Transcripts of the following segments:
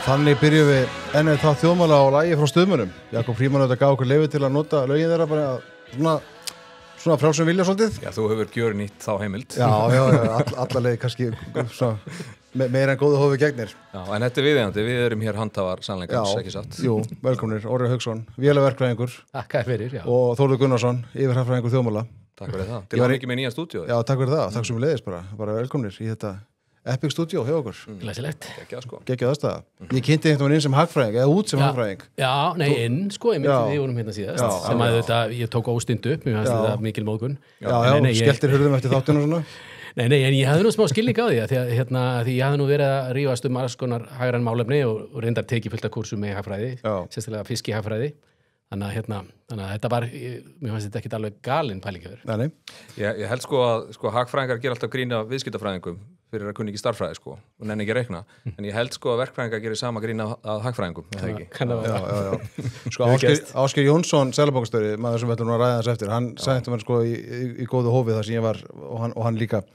Þannig byrjum við enn þá þjóðmála á lagi frá Stuðmönnum. Jakob Frímann auðvitað gaf okkur leyfi til að nota lögin þeirra bara svona frjálsum vilja svolítið. Já, þú hefur gjörnýtt þá heimild. Já, alla leið kannski meira en góðu hófi gegnir. Já, en þetta er viðeigandi, við erum hér handhafar sannleikans, ekki satt? Jú, velkomnir, Orri Hauksson, vélaverkfræðingur. Takk fyrir, já. Og Þórður Gunnarsson, yfirhagfræðingur þjóðmála. Takk fyrir það. Til að ekki með nýja stúdíói. Já, takk fyrir það. Takk sem við leiðis bara velkomnir í þetta Epic Studio hjá okkur. Glæsilegt. Geggjað sko. Geggjað aðstæða. Ég kynnti einhvern veginn inn sem hagfræðing, eða út sem hagfræðing. Já, nei, inn, sko, við vorum hérna síðast. Sem að þetta, ég tók óstindu upp, mér fannst þetta mikil móðgun. Já, skelltir hurðum eftir þáttinu og svona. Nei, en ég hafði nú smá skilning á því að því ég hafði nú verið að rífast alls konar hagræn málefni og reyndar tekið fullt af kursum með hagfræði, sérstaklega fiskihagfræði. Þannig að þetta var, mér fannst þetta ekki alveg galin pælingur. Nei. Ég held sko að hagfræðingar gera alltaf grína viðskiptafræðingum fyrir að kunni ekki starffræði sko og nenni ekki reikna. En ég held sko að verkfræðingar gerir sama grína að hagfræðingum, eða ekki? Já. Sko Ásgeir Jónsson, seðlabankastjóri, maður sem við ætlum að ræða þess eftir, hann sagði mér sko í góðu hófi þar sem ég var og hann líka.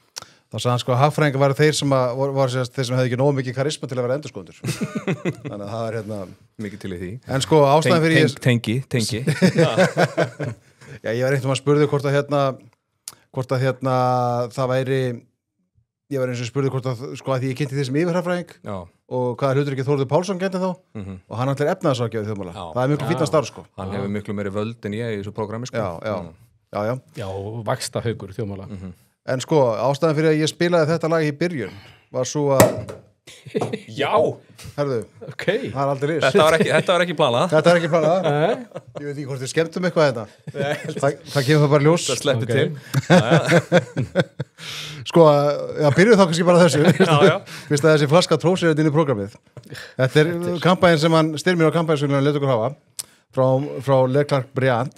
Þá sagði hann sko að hagfræðingar var þeir sem hefði ekki nógu mikið karisma til að vera endurskoðendur. Þannig að það er mikið til í því. En sko ástæðan fyrir Tengi. Já, ég var einhvern veginn að spurði hvort að það væri, ég var eins og spurði hvort að sko að því ég kynnti því sem yfirhagfræðing og hvaða hlutur ekki Þórður Pálsson gæti þá og hann ætlar efnaðarsráðgjafi þjóðmála. Það er miklu fínna starf sko. Hann hefur miklu meiri völd en ég í þessu prógrami sko. Já, og vaxtahaukur þjóðmála. En sko, ástæðan fyrir að ég spilaði þetta lag í byrjun var svo að Já! Herðu, okay. Það er aldrei ris. Þetta var ekki planað. Þetta var ekki planað. Ég veit ekki hvort þið skemmtum eitthvað þetta. Það kemur það bara ljós. Það sleppir til. Sko, byrjuð þá kannski bara þessu. Já. Fyrst að þessi flaska trósir þetta inn í prógramið. Þetta er kampæn sem hann styrmir á kampænsvöldinu let okkur hafa frá Leclerc Briand.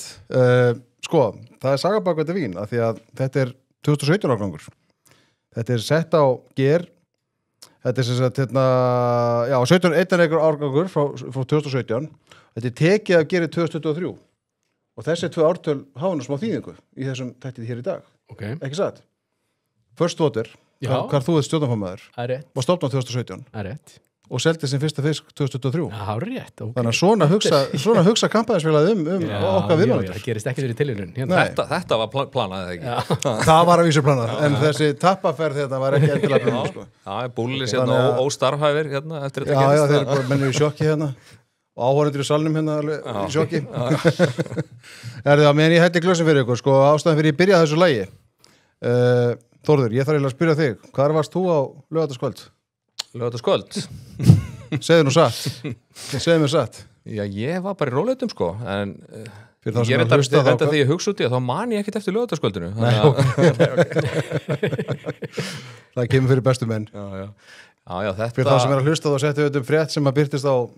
Sko, það er sagabak þetta vín af því að þetta er 2017 árgangur. Þetta er sett á ger. Þetta er sem sagt 17 árgangur frá 2017. Þetta er tekið af gerið 2023. Og þessi tvö ártöl hafa nú smá þýðingu í þessum þættið hér í dag. Okay. Ekki satt? First Water, hvar þú ert stjórnarformaður. Það er rétt. Var stofnað 2017. Það er rétt. Og seldi sin fyrsta fisk 2023. Já, rétt, ok. Þannig að svona hugsa kampaðinsfélagið okkar viðmælendur. Það gerist ekki fyrir tilviljun. Þetta var planað, eða ekki? Það var að vísu planað, en þessi tappaferð þetta var ekki endilega planað, sko. Já, búlis hérna óstarfhæfir hérna eftir þetta gerist. Já, þeir eru bara mennir í sjokki hérna og áhorfendur í salnum hérna í sjokki. Meðan ég hætti glössin fyrir ykkur, sko, ástæðan fyrir ég byrjaði þessu lagi. Þórður, ég þarf eiginlega að spyrja þig, hvar varst þú á Laugardagskvöld? Segðu nú satt. Segðu mér satt. Já, ég var bara í róleitum sko, en ég þetta því ég hugsa út í þá man ég ekkert eftir laugardagskvöldinu. Það kemur fyrir bestu menn. Já, þetta... Fyrir þá sem að hlusta þá settu við frétt sem að birtist á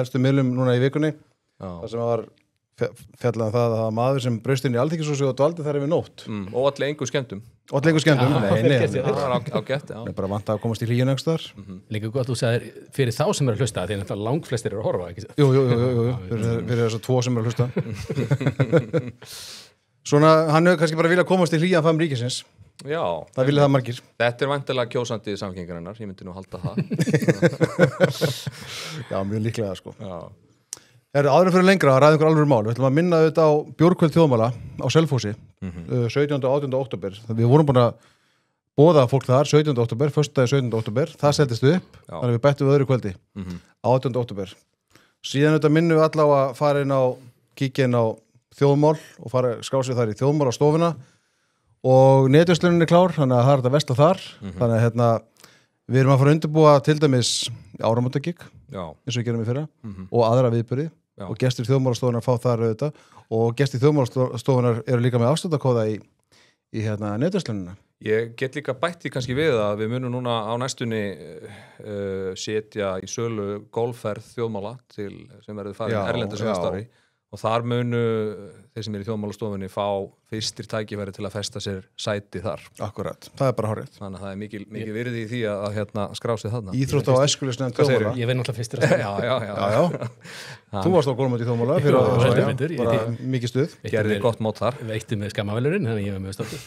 helstu miðlum núna í vikunni. Það sem var fjallaði það að maður sem braust inn í Alþingishúsið og dvaldi þar yfir nótt. Og allir engu skemmtum. Nei. Það var ágætt, já. Nei, bara vant að komast í hlýjun einhvers þar. Líka gott þú sagðir fyrir þá sem eru að hlusta, því að langflestir eru að horfa, ekki? Jú. Fyrir þess að tvo sem eru að hlusta. Svona, hann hefur kannski bara viljað komast í hlýjan faðm ríkisins. Já. Það vilja það margir. Þetta er væntanlega kjósandi samfélkingarinnar, ég myndi nú halda það. Já, mjög líklega, sko. Já. Áður fyrir lengra að ræða einhver alveg mál. Við ætlum að minna þetta á Bjórkvöld þjóðmála á Selfossi 17. og 18. október. Við vorum búin að boða fólk þar 17. október, föstudagi 17. október. Það seldist upp, þannig að við bættum við öðru kvöldi 18. október. Síðan þetta minnum við alla á að fara inn á kíkja inn á þjóðmál og fara skrási þar í þjóðmál á stofuna og netverslunin klár, þannig að það er þetta vesla þar. Þannig að við erum að fara að undirbúa til dæmis áramótagigg eins og við gerum í fyrra og aðra viðburði. Og gestir þjóðmálastofunar fá þar auðvitað og gestir þjóðmálastofunar eru líka með afsláttarkóða í netverslunina. Ég get líka bætti kannski við að við munum núna á næstunni setja í sölu golfferð þjóðmála sem verður farin erlendis næsta ári og þar munu þeir sem í þjóðmálastofunni fá fyrstir tækifæri til að festa sér sæti þar. Akkurat, það er bara hárrétt. Þannig að það er mikil virði í því að hérna skrá sig þarna. Íþrótta- og æskulýðsnefnd þjóðmála. Ég verð náttúrulega fyrstur að Já. Þú varst á Golfmóti þjóðmála fyrir bara mikið stuð. Gerði gott mót þar. Veitti með skammavelurinn, þannig ég var mjög stoltur.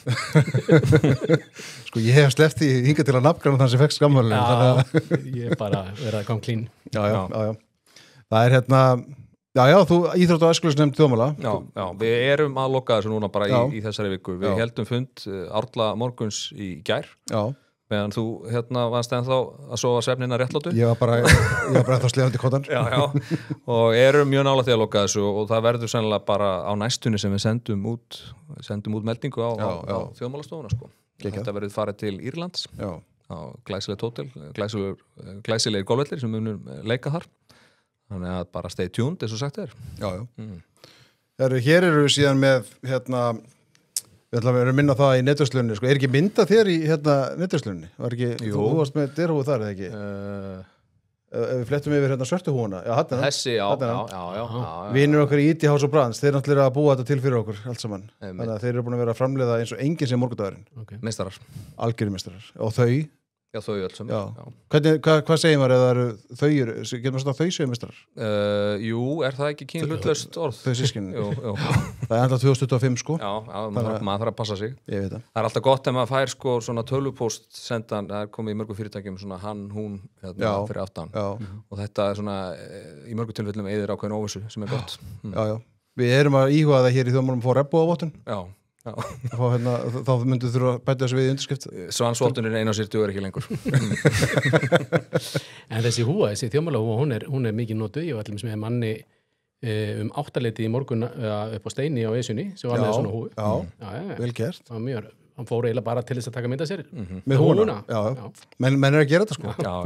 Sko ég hef sleppt í hingað til að nafngræna þann sem fekk skammavelurinn. Ég bara verið að koma klín. Já. Það er hérna Já, þú íþrótta- og æskulýðsnefnd þjóðmála. Já, við erum að loka þessu núna bara í þessari viku. Við heldum fund Árla morguns í gær. Já. Meðan þú varst ennþá að sofa svefnina réttlátu. Ég var bara ennþá slefandi kottan. Já. Og erum mjög nálægt því að loka þessu og það verður sennilega bara á næstunni sem við sendum út meldingu á þjóðmálastofuna, sko. Þetta verður farið til Írlands. Já. Á glæsilegt hótel, glæsilegir golfvellir sem munum leika þar. Þannig að bara stay tuned, eins og sagt er. Já. Hér eru við síðan með, við ætlum að vera að minna það í netverslunni, sko. Er ekki mynda þér í netverslunni? Þú varst með derhúið þar, eða ekki? Ef við flettum yfir svörtu húna. Já, þessi, já. Vinur okkar í IT House of Brands, þeir náttúrulega að búa þetta til fyrir okkur, allt saman. Þannig að þeir eru búin að vera að framleiða eins og enginn sem morgundagurinn. Meistarar. Algjörir meistarar. Og þau? Já, þau öll sem. Hvað segir maður eða þau eru, getur maður svona þau séu meistarar? Jú, er það ekki kynhlutlaust orð? Þau sískinni. Jú. Það er enda 2025, sko. Já, maður þarf að passa sig. Ég veit það. Það er alltaf gott ef maður fær sko svona tölvupóst sendan, það er komið í mörgum fyrirtækjum svona hann, hún, fyrir aftan. Já. Og þetta er svona, í mörgum tilfellum eyðir ákveðin óvissu sem er gott. Já. Við erum að íhuga það hér í þjóðmálum að fá rebbúavottun. Já. Þá myndu þurfa að bæta þessu við í undirskrift. Svansvottunin ein á sér dugar ekki lengur. En þessi þessi þjóðmálahúfa, hún er mikið notuð. Ég var allir með manni 8-leiti í morgun upp á Steini á Esjunni sem var með svona húfu. Já, vel gert. Hann fór eiginlega bara til þess að taka mynda sér. Með húfuna? Já. Menn er að gera þetta, sko. Já.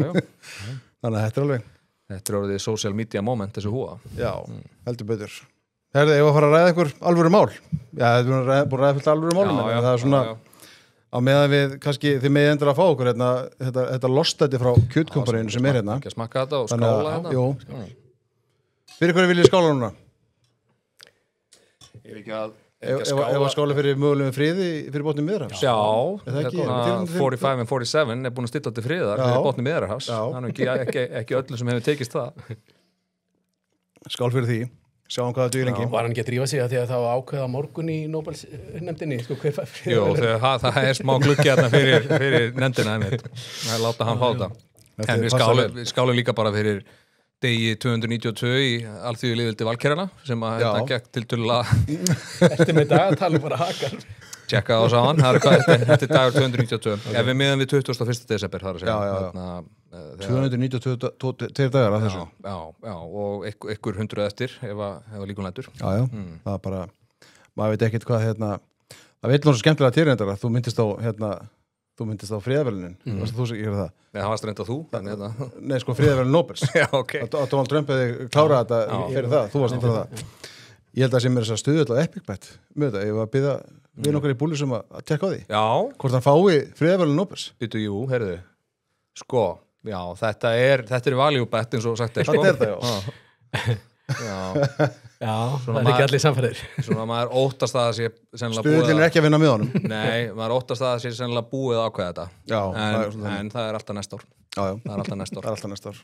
Þannig að þetta er alveg. Þetta er orðið social media moment, þessi húfa. Já, heldur betur. Herðu, ég var að fara að ræða einhver alvöru mál. Já, þetta er búin að ræða fullt alvöru málum, en það er svona á meðan við, kannski, þið megið endur að fá okkur þetta lostæti frá kjötkomparínu sem er hérna. Ekki að smakka þetta og skála hérna. Jú. Fyrir hverju viljið skála núna? Ég vil ekki að Ef að skála fyrir mögulegum friði fyrir botni Miðjarðarhafs? Já, 45 and 47 er búin að stilla til friðar fyrir botni Miðjarðarhafs. Þannig ekki öllu sem hefur tekist það. Skál fyrir því. Sjáum hvað það duði lengi. Var hann ekki að drífa sig að því að það var ákveða morgun í Nóbelsnefndinni? Jú, það er smá gluggi hérna fyrir nefndina. Það er láta hann fá þetta. En við skálum líka bara fyrir degi 292 í alþjóðlýðveldi Valkerana sem að þetta gekk tiltölulega. Ertu með dagatali bara hakar? Tjekka á saman, þetta er dagur 292. Ef við miðum við 21. desember, það er að segja. 292 dagar af þessu. Já, og ykkur 100 eftir ef að líkun lætur. Já, það er bara, maður veit ekkert hvað, það veit náttúrulega skemmtilega týrendara, þú myndist á friðarvelunin, varst þú sem gera það? Nei, það varst reynda þú. Nei, sko, friðarvelun Nobels. Já, ok. Að Donald Trump hefði klárað þetta fyrir það, þú varst náttúrulega það. Ég held að sem er þess að stuðu á Epic Bet með þetta, ég var að byggja við nokkar í búli sem að tekka á því. Já. Hvort hann fái friðarvelun Nobels. Býtu, jú, heyrðu. Sko, já, þetta er value bet eins og sagt er, sko. Þetta er það, Já, það er ekki allir samfæðir. Svona maður óttast að það sé sennilega búið. Stuðullin er ekki að vinna með honum. Nei, maður óttast að það sé sennilega búið að ákveða þetta. Já, en það er alltaf næsta ár. Já. Það er alltaf næsta ár.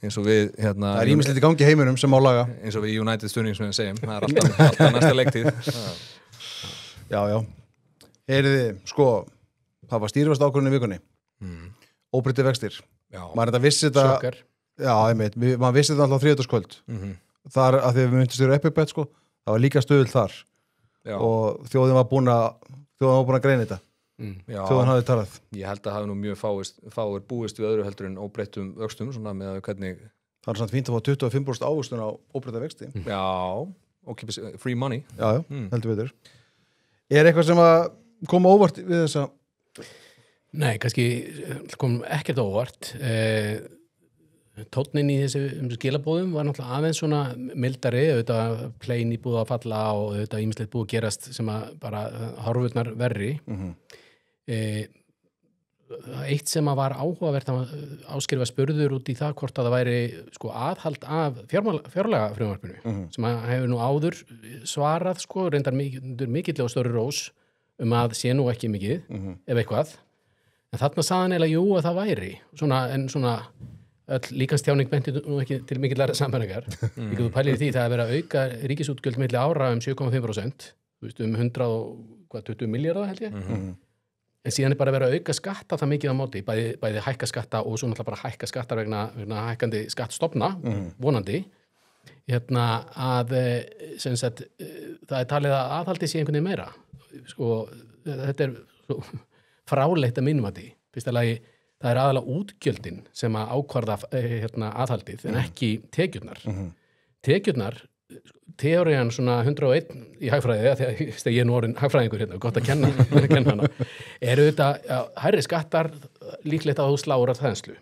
Eins og við, hérna. Það er ýmislegt í gangi í heiminum sem má laga. Eins og við United stuðningsmenn segjum. Það er alltaf næsta leiktíð. Já. Heyriði, sko, það var stýrivast ákvörðun í vikunni. Óbreyttir vextir. Maður þetta vissi þetta. Sjokkar. Já, maður vissi þetta alltaf á þriðjudagskvöld. Þar að því við myndist stjóra Epic Bet, sko, það var líka stöðull þar. Og þjóðin var búin að greina þetta. Þjóðin hafði talað. Ég held að hafi nú mjög fáir búist við öðru heldur en óbreyttum vöxtum, svona með hvernig. Það er samt fínt að fá 25% ávöxtun á óbreytta vexti. Já, og free money. Já, heldur við þér. Er eitthvað sem að koma óvart við þessa? Nei, kannski kom ekkert óvart. Tónnin í þessu skilabóðum var náttúrulega aðeins svona mildari, auðvitað plein í búið að falla og auðvitað ýmislegt búið að gerast sem að bara horfurnar verri. eitt sem að var áhugavert að Ásgeir var spurður út í það hvort að það væri sko aðhald af fjárlaga frumvarpinu sem að hefur nú áður svarað sko, reyndar mikillega stóri rós að sé nú ekki mikið ef eitthvað, en þarna sagði hann eiginlega jú að það væri en svona öll líkanstjáning benti nú ekki til mikillar sammenningar þú pælir því það að vera að auka ríkisútgjöld milli ára 7,5%, þú veist 120 milljarða held ég en síðan bara verið að auka skatta það mikið á móti, bæði hækka skatta og svo náttúrulega bara hækka skattar vegna hækkandi skattstofna, vonandi að sem sagt, það talið að aðhaldi sé einhvern veginn meira sko, þetta svo fráleitt að mínum að því, fyrsta lagi það aðalega útgjöldin sem að ákvarða aðhaldið en ekki tekjurnar teórian svona 101 í hagfræði þegar ég nú orðin hagfræðingur gott að kenna hana þetta hærri skattar líklegt að þú sláir að þenslu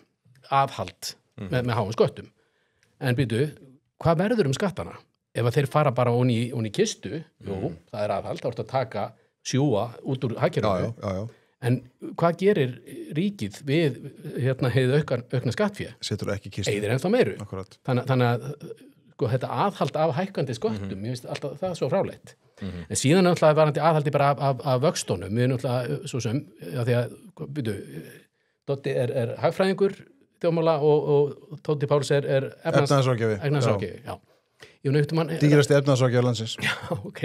aðhald með háum sköttum en býtu, hvað verður skattana? Ef að þeir fara bara onni í kistu jú, það aðhald, þá ertu að sjúga út úr hagkerfinu en hvað gerir ríkið við hefði aukna skattfé? Setur ekki kistu Eyðir ennþá meiru Akkurat. Þannig að sko, þetta aðhald af hækkandi sköttum, ég finnst alltaf það svo fráleitt. En síðan náttúrulega varandi aðhaldi bara af vöxtónum, við náttúrulega svo sem, því að, byrju, Dotti er hagfræðingur þjóðmála og Tóti Páls er efnahagsráðgjafi. Já. Dýrasti efnahagsráðgjafi landsins. Já, ok.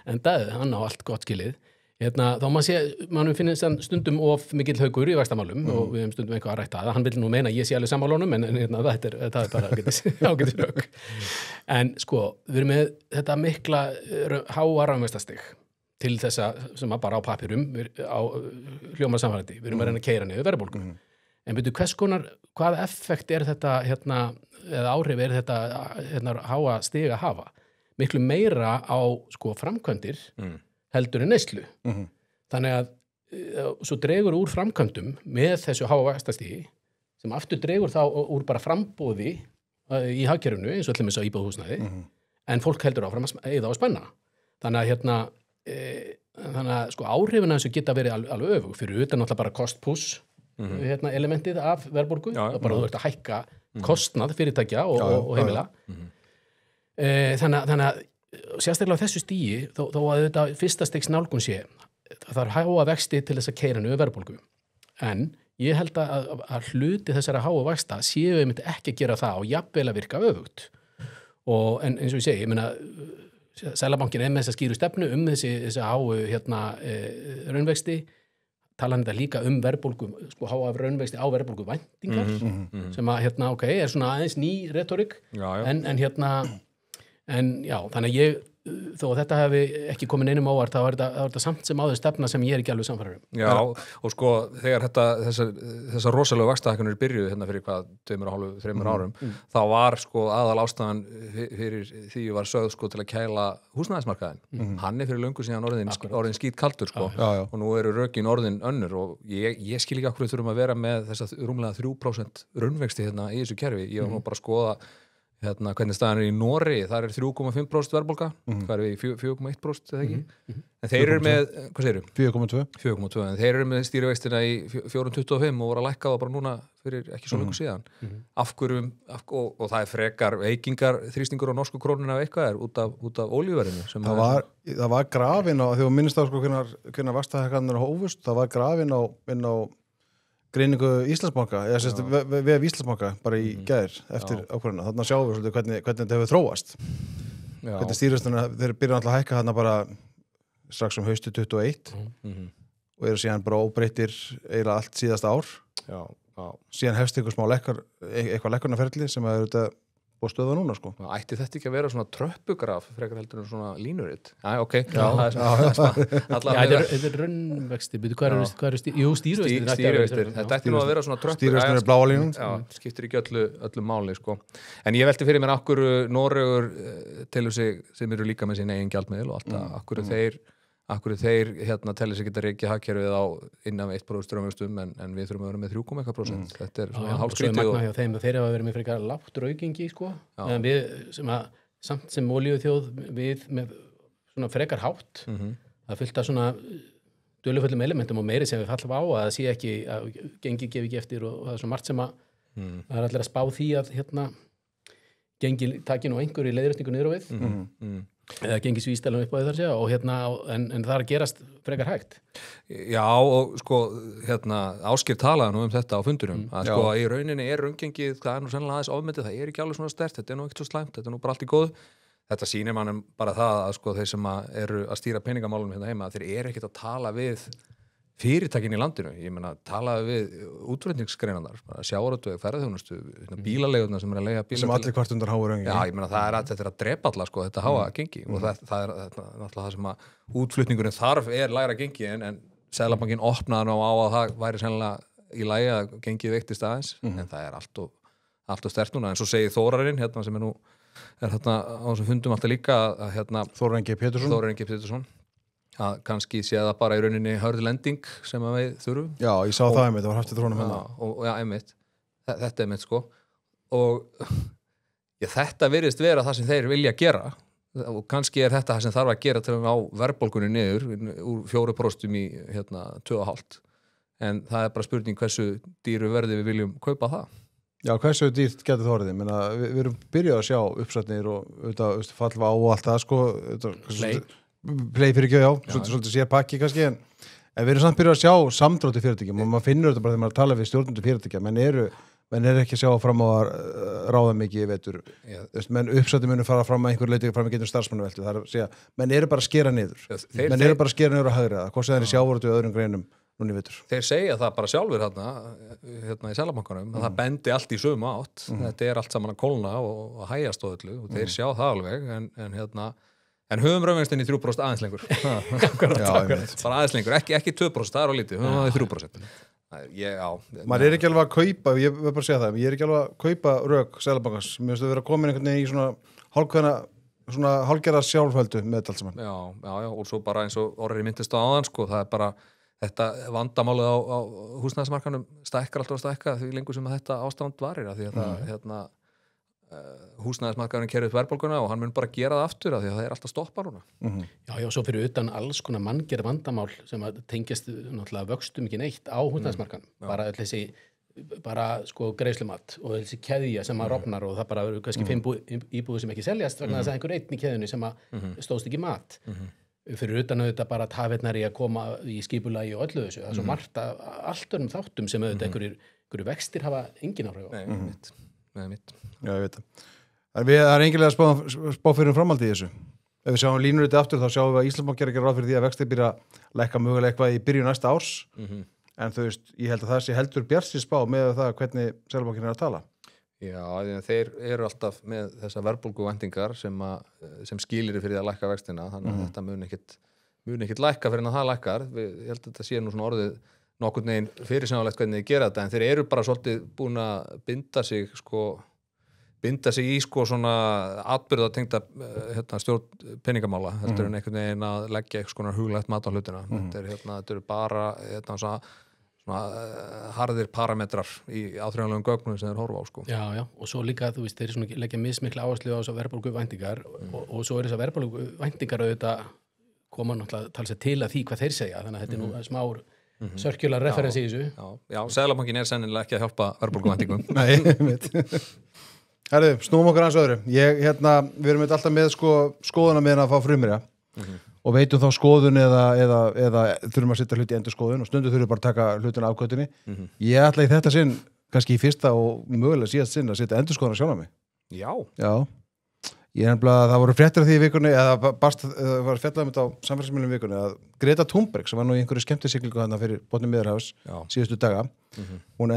En hann á allt gott skilið. Þá maður finnir stundum of mikill haukur í vaxtamálum og við hefum stundum eitthvað að rætta það. Hann vil nú meina að ég sé alveg sammálunum en það er bara ágætis rauk. En sko, við erum með þetta mikla háa raunvaxtastig til þessa sem að bara á papirum á hljómar samfærandi. Við erum að reyna að keyra niður verðbólgu. En byrju, hvað effekt er þetta eða áhrif er þetta háa stig að hafa? Miklu meira á sko framkvæmdir heldur en neyslu. Þannig að svo dregur úr framkvæmdum með þessu háa vaxtastígi sem aftur dregur þá úr bara frambóði í hagkerfinu eins og allir með íbúðarhúsnæði en fólk heldur áfram að eyða og spenna. Þannig að sko áhrifin af þessu geta verið alveg öfug fyrir utan náttúrulega bara cost-push elementið af verðbólgu. Það bara þú ert að hækka kostnað fyrirtækja og heimila. Þannig að sérstaklega á þessu stígi þó að þetta fyrsta stigs nálgun sé það er háa vexti til þess að keyra niður verðbólgu en ég held að hluti þessara háa vaxta séu einmitt ekki að gera það og jafnvel að virka öfugt og en eins og ég segi, ég meina Seðlabankinn með þessa skýru stefnu þessi háu raunvexti talan þetta líka verðbólgu sko háa raunvexti á verðbólgu væntingar sem að ok, er svona aðeins ný retorik en já, þannig að ég þó að þetta hefði ekki komið neinum óvart þá er þetta samt sem áður stefna sem ég er ekki alveg samfæður um. Já, og sko þegar þessar rosalega vaxtahækkanir byrjuðu fyrir 2,5-3 árum þá var sko aðal ástæðan fyrir því var sögð sko til að kæla húsnæðismarkaðinn. Hann er fyrir löngu síðan orðin skítkaldur sko og nú eru rökin orðin önnur og ég skil ekki af hverju þurfum að vera með þessa rúmlega 3% raunvexti í þessu kerfi. Ég var nú bara að skoða hvernig staðan er í Noregi, þar er 3,5% verðbólga, hvað er við 4,1% eða ekki? En þeir eru með, hvað segirðu? 4,2, en þeir eru með stýrivextina í 4,25 og voru að lækka það bara núna fyrir ekki svo lengur síðan. Af hverju, og það er frekar veikingar þrýstingur á norsku krónuna ef eitthvað er út af olíuverðinu. Það var grafin á, þegar minnist á sko hvernig vaxtahækkanir hófust, það var grafin inn á greiningu Íslandsbanka, eða sérst við Íslandsbanka bara í gær eftir ákvörðuna. Þarna sjáum við svolítið hvernig þetta hefur þróast. Hvernig stýrivextina, þeir byrja alltaf að hækka þarna bara strax haustu 21 og eru síðan bara óbreyttir eiginlega allt síðasta ár. Síðan hefst eitthvað lækkunarferli sem er auðvitað búið stöða núna sko. Ætti þetta ekki að vera svona tröppugraf frekar heldur en svona línuritt? Ok. Þetta er raunvexti, hvað eru stýrivextir? Stýrivextir, þetta ætti nú að vera svona tröppugraf. Stýrivextir er bláa línun. Já, skiptir ekki öllu máli sko. En ég velti fyrir mér akkur Noregur telur sig sem eru líka með sín eigin gjaldmiðil og alltaf akkur þeir tellir sig geta reikið hagkerfið á innan 1% raunvöxtum en við þurfum að vera með 3,1%. Þetta er svona hálfskrítið. Svo er magna hjá þeim að þeir hafa verið með frekar lágt raukingi sko. En við samt sem olíuþjóð við með svona frekar hátt það fylgta svona dölufullum elementum og meiri sem við fallum á að það sé ekki, að gengi gefi ekki eftir og það er svo margt sem að það er allir að spá því að gengi taki nú einhver í leiðréttingu niður á við eða gengis vísdælum upp á því þar segja og en það er að gerast frekar hægt. Já og sko Ásgeir talaði nú þetta á fundunum að sko í rauninni raungengið, það nú sennilega aðeins ofmetið, það ekki alveg svona sterkt, þetta nú ekkert svo slæmt, þetta nú bara allt í góðu. Þetta sýnir mannum bara það að sko þeir sem eru að stýra peningamálum hérna heima, þeir ekkert að tala við fyrirtækin í landinu, ég meina talaði við útflutningsgreinarnar, sjávarútveg, ferðaþjónustu, bílaleigurnar sem að leigja bíla sem allir hvart undan háa raungi. Já, ég meina þetta að drepa alla sko, þetta háa gengi og það er náttúrulega það sem að útflutningurinn þarf lægra gengi en Seðlabankinn opnaði nú á að það væri sennilega í lagi að gengið veiktist aðeins, en það er allt og sterkt núna, en svo segir Þórarinn sem er þarna á þessum fundum alltaf líka að Þórir Ingi Pétursson að kannski sé það bara í rauninni hörð lending sem að við þurfum. Já, ég sá það einmitt, það var haft í þrónum hérna. Já, einmitt. Þetta einmitt sko. Og þetta virðist vera það sem þeir vilja gera og kannski þetta það sem þarf að gera til að ná verðbólgunni niður úr 4% í 2,5. En það er bara spurning hversu dýru verði við viljum kaupa það. Já, hversu dýrt getur það orðið? Við erum byrjað að sjá uppsætnir og fallva á og allt það sko. Play fyrir ekki, já, svolítið sér pakki kannski, en við erum samt byrjað að sjá samdrátt í fyrirtækjum og maður finnur þetta bara þegar maður tala við stjórnendur fyrirtækja, menn eru ekki að sjá fram á að ráða mikið í vetur, menn uppsætti munu fara fram að einhver leiti fram að getum starfsmannaveltu, það er að segja, menn eru bara að skera niður, menn eru bara að skera niður að hægra það, hvort sem það er í sjávarútvegi og öðrum greinum núna í vetur. Þeir segja það bara sjálfur hérna í Seðlabankanum, að það bendi allt í sömu átt, þetta er allt saman að kólna og hægjast og öllu og þeir sjá það alveg, en höfum raunvegstin í 3% aðeins lengur. Bara aðeins lengur, ekki 2%, það er á lítið, höfum það í 3%. Maður er ekki alveg að kaupa, ég vil bara segja það, ég er ekki alveg að kaupa rök Seðlabankans, mér finnst að vera komin einhvern veginn í svona hálfgerða sjálfhöldu með þetta allt saman. Já, og svo bara eins og orðið myndist á áðan, sko, það er bara þetta vandamálið á húsnæðismarkanum stækkar alltaf að stækka því lengur sem þetta ástand varir, af því að það húsnæðismarkaðurinn kerið upp verðbólguna og hann mun bara gera það aftur af því að það er alltaf stoppa núna. Já, svo fyrir utan alls konar manngerð vandamál sem að tengjast náttúrulega vöxtum ekki neitt á húsnæðismarkaðnum. Bara þessi sko greiðslumat og þessi keðja sem að rofnar og það bara eru kannski 5 íbúðir sem ekki seljast vegna þess að einhver einn í keðjunni sem að stóðst ekki mat. Fyrir utan auðvitað bara tafirnar í að koma í skipulagi og öllu þessu. Það er svo margt allt öðrum þáttum sem auðvitað einhverju vextir hafa engin áhrif á. Já, ég veit það. Það er engilega að spá fyrir framhaldi í þessu. Ef við sjáum línur þetta aftur þá sjáum við að Íslandsbanki er að gera ráð fyrir því að vextir byrja að lækka mögulega eitthvað í byrjun næsta árs. En þú veist, ég held að það sé heldur bjartsins spá með það hvernig Seðlabankinn er að tala. Já, þeir eru alltaf með þessa verðbólguvæntingar sem skilir fyrir að lækka vextina, þannig að þetta mun ekkit lækka fyrir að það lækkar. Ég held að þetta sé nú svona orðið nokkurn veginn fyrirsjáanlegt hvernig þeir gera þetta, en þeir eru bara svolítið búin að binda sig í sko svona atburðatengda stjórn peningamála, heldur en einhvern veginn að leggja eitthvað svona huglægt mat á hlutina. Þetta eru bara svona harðir parametrar í áþreifanlegum gögnum sem þeir horfa á sko. Já, og svo líka, þú veist, þeir svona leggja mismikla áherslu á þessar verðbólguvæntingar og svo eru þessar verðbólguvæntingar auðvitað koma náttúrulega talsett til að því hvað þeir segja, þannig að þetta er nú smár circular reference í þessu. Já, Seðlabankinn er sennilega ekki að hjálpa verðbólguvæntingum. Nei, herðu, snúum okkur aðeins öðru. Við erum alltaf með skoðuna með að fá frumherja og veitum þá skoðun eða þurfum að setja hluti í endurskoðun og stundum þurfum bara að taka hlutina afkvötunni. Ég ætla í þetta sinn, kannski í fyrsta og mögulega síðast sinn að setja endurskoðuna sjálf á mig. Já. Ég nefnilega, það voru fréttir af því í vikunni, eða var fjallað um þetta á samfélagsmiðlum í vikunni, að Greta Thunberg, sem var nú í einhverju skemmtisiglingu þarna fyrir botni Miðjarðarhafs síðustu daga, hún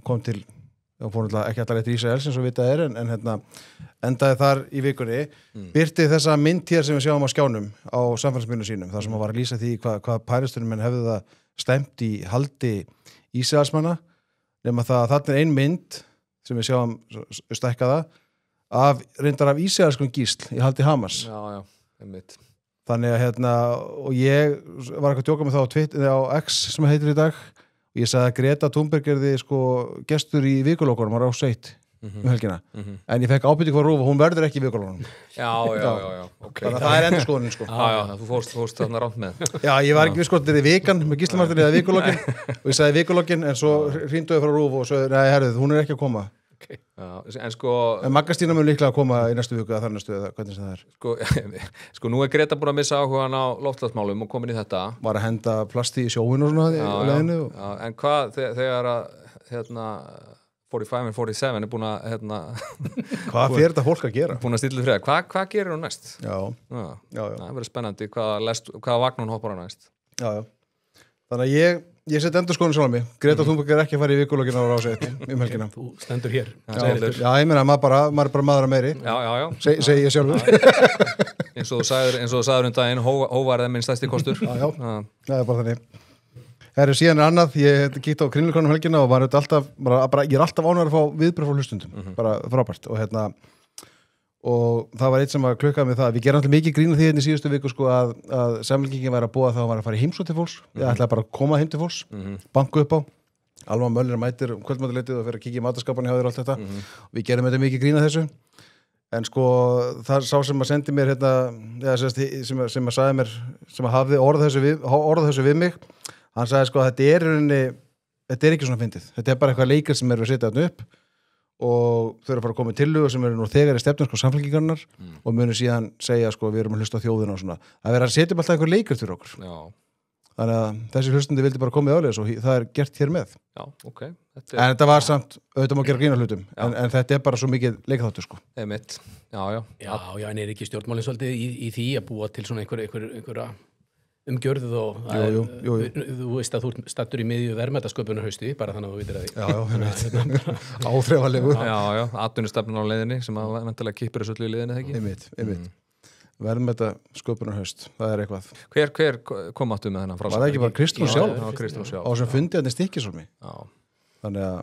kom til, hún fór ekki alltaf eftir Ísraels eins og vitað er, en endaði þar í vikunni, birti þessa mynd hér sem við sjáum á skjánum á samfélagsmiðlum sínum, þar sem hún var að lýsa því hvað Palestínumenn hefðu það stemt í haldi Ísraelsmanna, nema það að þarna er ein mynd sem við sjáum stækkaða reyndar af ísraelskum gísl í haldi Hamas. Já, einmitt. Þannig að og ég var eitthvað að djóka með það á Twitter, á X sem heitir í dag, og ég sagði að Greta Thunberg er gestur í vikulokunum á Rás 1 helgina en ég fekk ábyrting frá RÚV og hún verður ekki í vikulónum Já, okay. Þannig að það endurskoðunin sko Já, þú fórst þarna rátt með Já, ég var ekki viss hvort þetta er vikan með Gísla Marteini eða vikulókin og ég sagði vikulókin en svo hrínduði frá RÚV og sagði, nei, herrið, hún er ekki að koma Já, en sko En Magga-Stína mun líklega að koma í næstu viku eða þar næstu eða hvernig sem það er Sko, nú er Greta búin að missa áhugan á loftslagsmálum og komin í þetta Var að henda plasti í sjóin og svona á leiðinu Já, en hvað, þegar að 45 and 47 er búin að Hvað fyrir þetta fólk að gera? Búin að stilla fyrir það, hvað gerir hún næst? Já. Það verður spennandi hvaða vagn hún hoppar á næst Já Þannig að ég set endurskoðun sjálf mig Greta Thunberg er ekki að fara í vikulókin á Rás 1 helgina Þú stendur hér Já, ég meina, maður er bara maður að meiri Já Segi ég sjálfur eins og þú sagður daginn hóvarð er minn stærsti kostur Já, það er bara þannig Herru, síðan er annað, ég kíkti á Kringlukonu helgina og ég er alltaf ánægður að fá viðbröð frá hlustundum bara frábært og það var eitt sem að klukkaði með það við gerum alltaf mikið grín á því í síðustu viku sko, að Samfylkingin væri að búa þá að var að fara í heimsókn til fólks ég ætlaði bara að koma heim til fólks banku upp á Alma Möller mætir kvöldmátaleitið og fyrir að kíkja í matarskapan hjá þér og allt þetta og við gerum þetta mikið grín á þessu en sko það sá sem að sendi mér sem að sagði mér sem að hafði orð þessu við mig hann sagði sko að þetta er ekki svona fyndið þetta er bara eitthvað leikir sem eru að setja þarna upp og þau eru að fara að koma í tillögur sem eru nú þegar í stefnum samfélkingarnar og munum síðan segja sko við erum að hlusta á þjóðina og svona að vera að setja alltaf einhver leikir fyrir okkur þannig að þessi hlustandi vildi bara koma í álega og það er gert hér með en þetta var samt auðvitað má gera grína hlutum en þetta er bara svo mikið leikþáttur sko Já, en er ekki stjórnmálinn svolítið í því að búa til svona einhverja umgjörð og þú veist að þú stattur í miðju verðmætasköpunarhausti bara þannig að þú vitir að því áþreifanlegu atvinnustefnun á leiðinni sem að vantilega kippir þessu öllu í leiðinni þegar ekki einmitt verðmætasköpunarhaust, það er eitthvað hver kom áttu með þennan frásögn? Var það ekki bara Kristrún sjálf á sem fundi hann í Stykkishólmi þannig að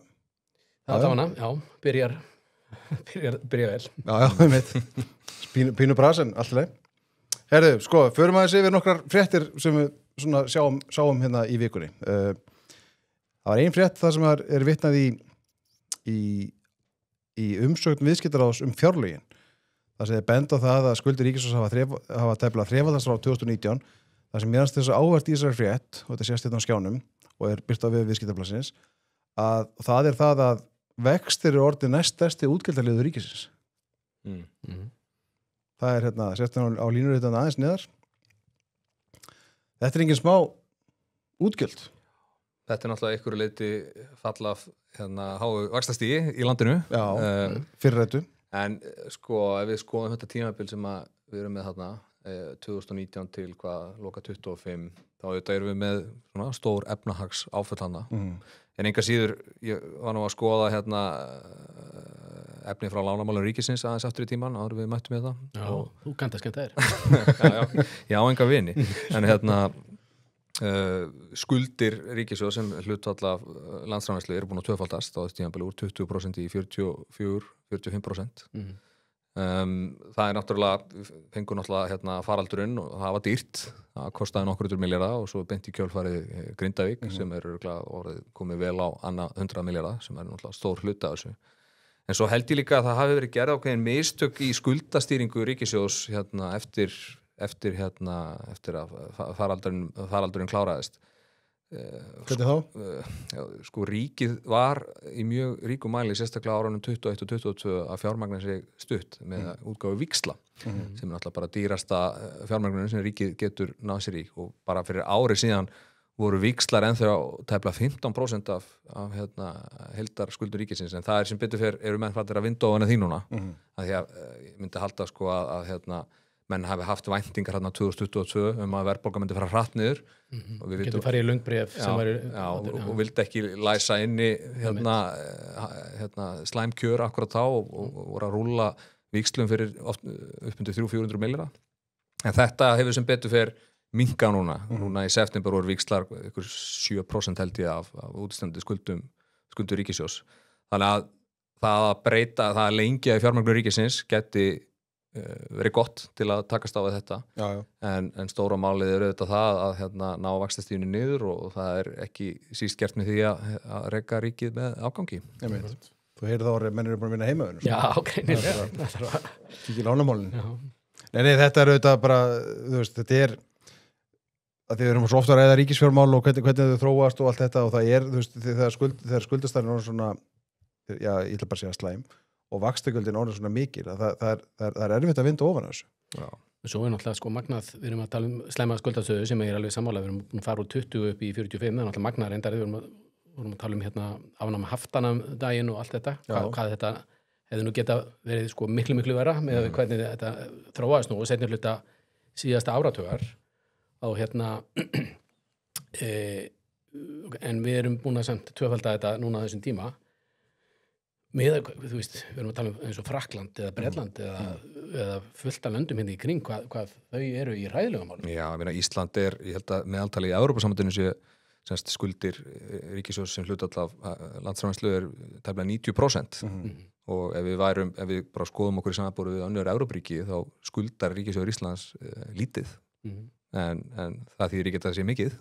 það var hana, byrjar vel einmitt pínu brasen, alltaf leið Herðu, sko, förum aðeins yfir nokkrar fréttir sem við svona sáum hérna í vikunni. Það var ein frétt það sem er vitnað í umsögn viðskiptaráðs fjárlögin. Það sem er bend á það að skuldir ríkissjóðs hafa tæplega þrefaldast frá 2019. Það sem mér finnst þess að áhvert í þessari frétt, og þetta sést hérna á skjánum og er birt á viðskiptablaðsins, að það er það að vextir eru orðið næst stærsti útgjaldaliður ríkisins. Það er hérna, sérstæðan á línur hérna aðeins neðar. Þetta er engin smá útgjöld. Þetta er náttúrulega ykkur leiti falla háu vaxtastígi í landinu. Já, fyrirrættu. En sko, ef við skoðum þetta tímabil sem við erum með þarna, 2019 til loka 25, þá erum við með svona stór efnahags áföll hana. En enga síður, ég var nú að skoða efni frá lánamálum ríkisins aðeins aftur í tíman áður við mættum með það. Já, þú kannt að skemmta þér. Já, enga vini. En skuldir ríkissjóðs sem hlutfall af landsframleiðslu eru búin að tvöfaldast á þessu tímabili úr 20% í 44-45%. Það er náttúrulega, fengur náttúrulega faraldurinn og það var dýrt. Það kostaði nokkur milljarða og svo beint í kjölfarið Grindavík sem er komið vel á annað 100 milljarða sem er náttúrulega stór hluti af þessu. En svo held ég líka að það hafi verið gerð ákveðin mistök í skuldastýringu ríkissjóðs eftir að faraldurinn kláraðist. Hvernig þá? Sko ríkið var í mjög ríkum mæli sérstaklega árunum 21 og 22 að fjármagna sig stutt með útgáfu víxla sem er náttúrulega bara dýrasta fjármagnunin sem ríkið getur náð sér í og bara fyrir ári síðan voru víxlar ennþá tæplega 15% af heildar skuldur ríkisins en það er sem betur fyrir eru menn fattir að vinda ofan því núna að því að ég myndi halda sko að menn hafi haft væntingar 2022 að verðbólga myndi fara hratt niður og við getum farið í löngbref og vildi ekki læsa inni slæmkjör akkurat þá og voru að rúlla víxlum fyrir upp undir 300-400 milljarða en þetta hefur sem betur fyrir minka núna í september voru víxlar ykkur 7% held ég af útistandi skuldur ríkissjóðs þannig að það að breyta það að lengja í fjármagnu ríkisins geti verið gott til að takast á við þetta en stóra málið er auðvitað það að ná vaxtastíðunni niður og það er ekki síst gert með því að reka ríkið með afgangi Þú heyrið þá að menn eru búin að vinna heimaðunum. Já, greinilega. Ekki lánamálin. Nei, þetta auðvitað bara, þú veist, þetta að þið erum svo ofta að ræða ríkisfjármál og hvernig þau þróast og allt þetta og það þú veist, þegar skuldastarinn orðin svona, já, ég ætla bara að segja slæm og vaxtagjöldin orðin svona mikil að það er erfitt að vinda ofan þessu. Já. Svo náttúrulega sko magnað, við erum að tala slæma skuldastöðu sem er alveg sammála, við erum búin að fara úr 20 upp í 45, það er náttúrulega magnað reyndar, við vorum að tala hérna afnáma haftanam daginn og allt þetta, hvað þetta hefði nú geta verið sko miklu vera með hvernig þetta þróaðist nú og seinni hluta síðasta áratugar og hérna en við erum búin að samt tvöfalda þetta núna á þessum tíma með, þú veist, við erum að tala eins og Frakkland eða Bretland eða fullt af löndum hérna í kring hvað þau eru í hræðilegum málum. Já, ég meina Ísland ég held að meðaltali í Evrópusambandinu sé semst skuldir ríkissjóðs sem hlutfall af landsframleiðslu tæplega 90% og ef við bara skoðum okkur í samanborið við önnur Evrópuríki þá skuldar ríkissjóður Íslands lítið en það þýðir ekki að það sé mikið.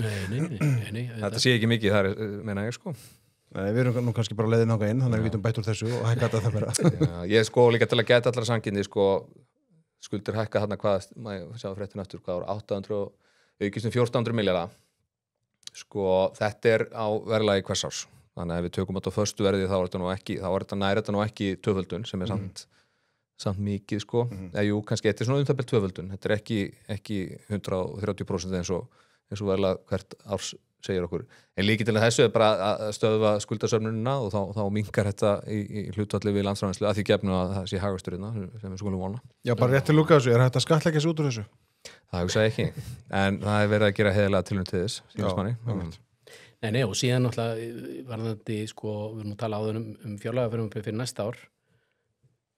Nei. Þetta sé ekki mikið, það meina ég sko. Nei, við erum nú kannski bara leiðin ákvað inn, þannig að við getum bætt úr þessu og hækka þetta bara. Já, ég sko líka til að geta allar sanginni, sko, skuldir hækka þarna hvað, maður sjá fréttin aftur, hvað var 800 og aukist 1400 milljarða. Sko, þetta á verðlagi hvers árs. Þannig að ef við tökum þetta á föstu verði þá er þetta nú ekki tvöföldun sem er samt mikið, sko. Jú, kannski þetta er svona umþabel tvöföldun. Þetta er ekki 130% eins og verðlag hvert árs segir okkur. En lykillinn að þessu er bara að stöðva skuldasöfnunina og þá minnkar þetta í hlutfalli við landsframleiðslu að því gefnu að það sé hagvöxtur sem við skulum vona. Já, bara rétt til lúka þessu. Er þetta skattleggja sig út úr þessu? Það hugsa ég ekki. En það er verið að gera heiðilega tilraun til þess, sýnist manni. Nei, og síðan náttúrulega varðandi, sko, við erum að tala áður fjárlagafrumvarpið fyrir næsta ár.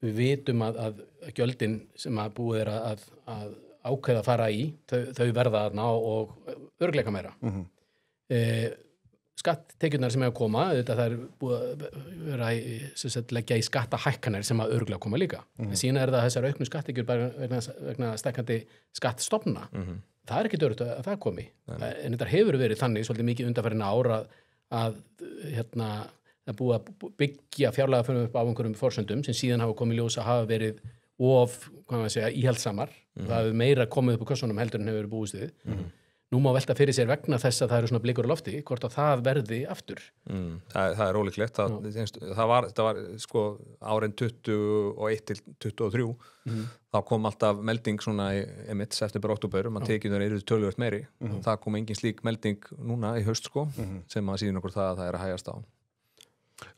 Við vitum að gjöldin sem að búið er að ákveða að fara í, þau verða að ná og öruggleika meira. Skatttekjurnar sem er að koma, það er búið að vera að leggja í skattahækkanir sem að örugglega koma líka. En síðan er það þessar auknu skatttekjur bara vegna stekkandi skattstofna. Það er ekki öruggt að það komi. En þetta hefur verið þannig svolítið mikið undanfarin ár að það búið að byggja fjárlagafrumvarp upp á einhverjum forsendum sem síðan hafa komið ljós að hafa verið íhaldsamar. Það hefur meira komið upp á kössunum heldur en hefur verið búist við. Nú má velta fyrir sér vegna þess að það eru svona blikur á lofti, hvort að það verði aftur. Það er ólíklegt. Það var sko árin 21 til 23, þá kom alltaf melding svona í september, október, maður tekið eru töluvert meiri. Það kom engin slík melding núna í haust sko, sem að síðan okkur það að er að hægjast á.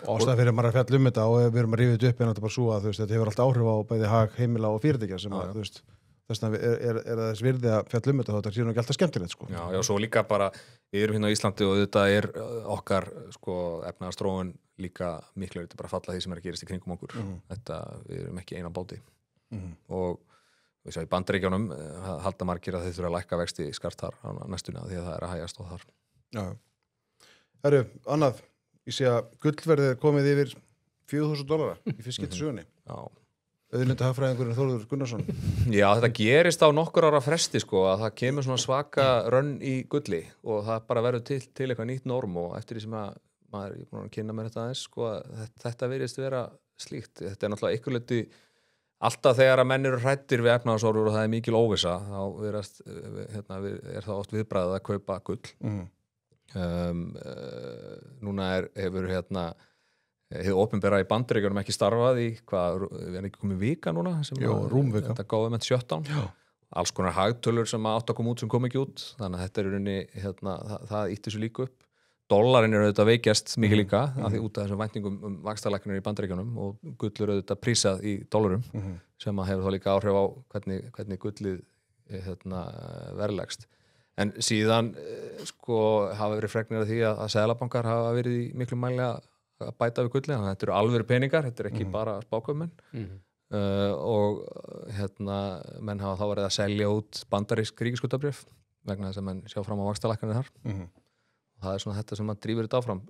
Ástæðan fyrir maður að fjalla þetta og við erum að rífa þetta upp en þetta bara svo að þetta hefur allt áhrif á bæði hag, heimila og fyrirtækja sem að, þú veist, þess vegna er þess virði að fjalla þetta þá þetta sé nú ekki alltaf skemmtilegt sko. Já, svo líka bara, við erum hérna á Íslandi og þetta er okkar sko efnahagsþróun líka miklu bara að falla því sem er að gerast í kringum okkur. Þetta, við erum ekki eina báti. Og við sjá í Bandaríkjunum halda margir að þeir þurfa að lækka vexti skarpt þar á næstunni því að það er að hægjast á þar. Já. Herru, annað, ég sé að gullverðið er komið yfir $4,000 í fyrst skipti sögunni. Já. Auðlindahagfræðingurinn Þórður Gunnarsson. Já, þetta gerist á nokkur ára fresti sko, að það kemur svona svaka rönn í gulli og það bara verður til eitthvað nýtt norm og eftir því sem að maður er búin að kynna mér þetta aðeins sko, þetta virðist vera slíkt. Þetta er náttúrulega ykkur hluti alltaf þegar að menn eru hræddir við efnahagsorfur og það er mikil óvissa, þá er það oft viðbragð að kaupa gull. Núna hefur hið opinbera í Bandaríkjunum ekki starfað í við erum ekki komið vika núna rúmvika. Þetta gáði með 17 alls konar hagtölur sem átt að koma út sem kom ekki út þannig að þetta er í rauninni það ítti svo líka upp dollarinn er auðvitað veikjast mikið líka af því út af þessum væntingum vaxtalækkunar í Bandaríkjunum og gull er auðvitað prísað í dollarum sem að hefur þá líka áhrif á hvernig gullið verðlegst en síðan sko hafa verið fregnir af því að seðlabankar hafa verið í miklu mæli að bæta við gulli, þannig að þetta eru alvöru peningar, þetta er ekki bara spákaupmenn og menn hafa þá verið að selja út bandarísk ríkisskuldabréf vegna þess að menn sjá fram á vaxtalækkanir þar og það er svona þetta sem maður drífur þetta áfram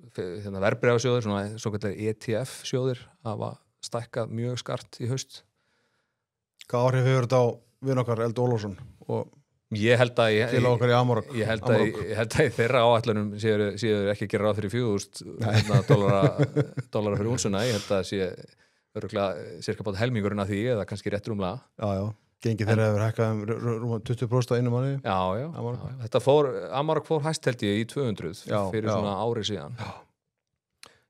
verðbréfasjóðir, svona svokallar ETF sjóðir hafa stækkað mjög skart í haust. Hvað áhrif hefur þetta á vin okkar Eld Ólafsson og Ég held að til okkar í Amarok. Ég held að í þeirra áætlunum séu ekki að gera ráð fyrir $4,000 fyrir únsuna. Ég held að sé örugglega cirka bát helmingurinn af því eða kannski rétt rúmlega. Já. Gengið þeirra hefur hækkað rúma 20% á einu mánuði. Já. Þetta Amarok fór hæst held ég í 200 fyrir svona ári síðan.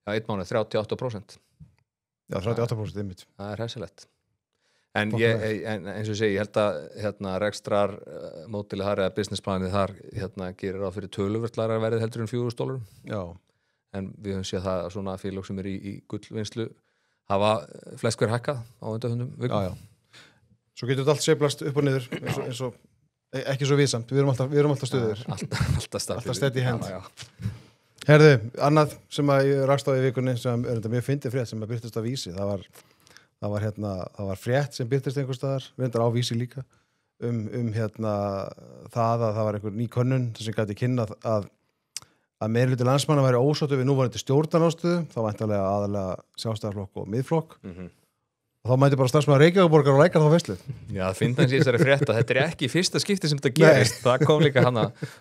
Já, 1 mánuð 38%. Já, 38% einmitt. Það er hæsilegt. En eins og ég held að rekstrar mótilið þar eða businessplanið þar gerir ráð fyrir töluvert lægra verðið heldur en $4,000. Já. En við höfum séð það að svona félög sem í gullvinnslu hafa flest hver hækkað á undanförnum vikum. Já. Svo getur þetta allt sveiflast upp og niður eins og ekki svo viðsamt. Við erum alltaf stöður. Alltaf stætt í hend. Herðu, annað sem að ég rakst á í vikunni sem er þetta mjög fyndið frétt sem að birtist á Vísi. Það var frétt sem birtist einhvers staðar, reyndar á Vísi líka það að það var einhver ný könnun sem gæti kynna að meirihluti landsmanna væri ósáttur við núverandi stjórnaráðstöðu, þá væntanlega aðalega Sjálfstæðisflokk og Miðflokk. Og þá mæti bara starfsmaður Reykjavíkurborgar og lækar þá veislu. Já, það finnst hans í þessari frétt að þetta er ekki fyrsta skipti sem þetta gerist. Það kom líka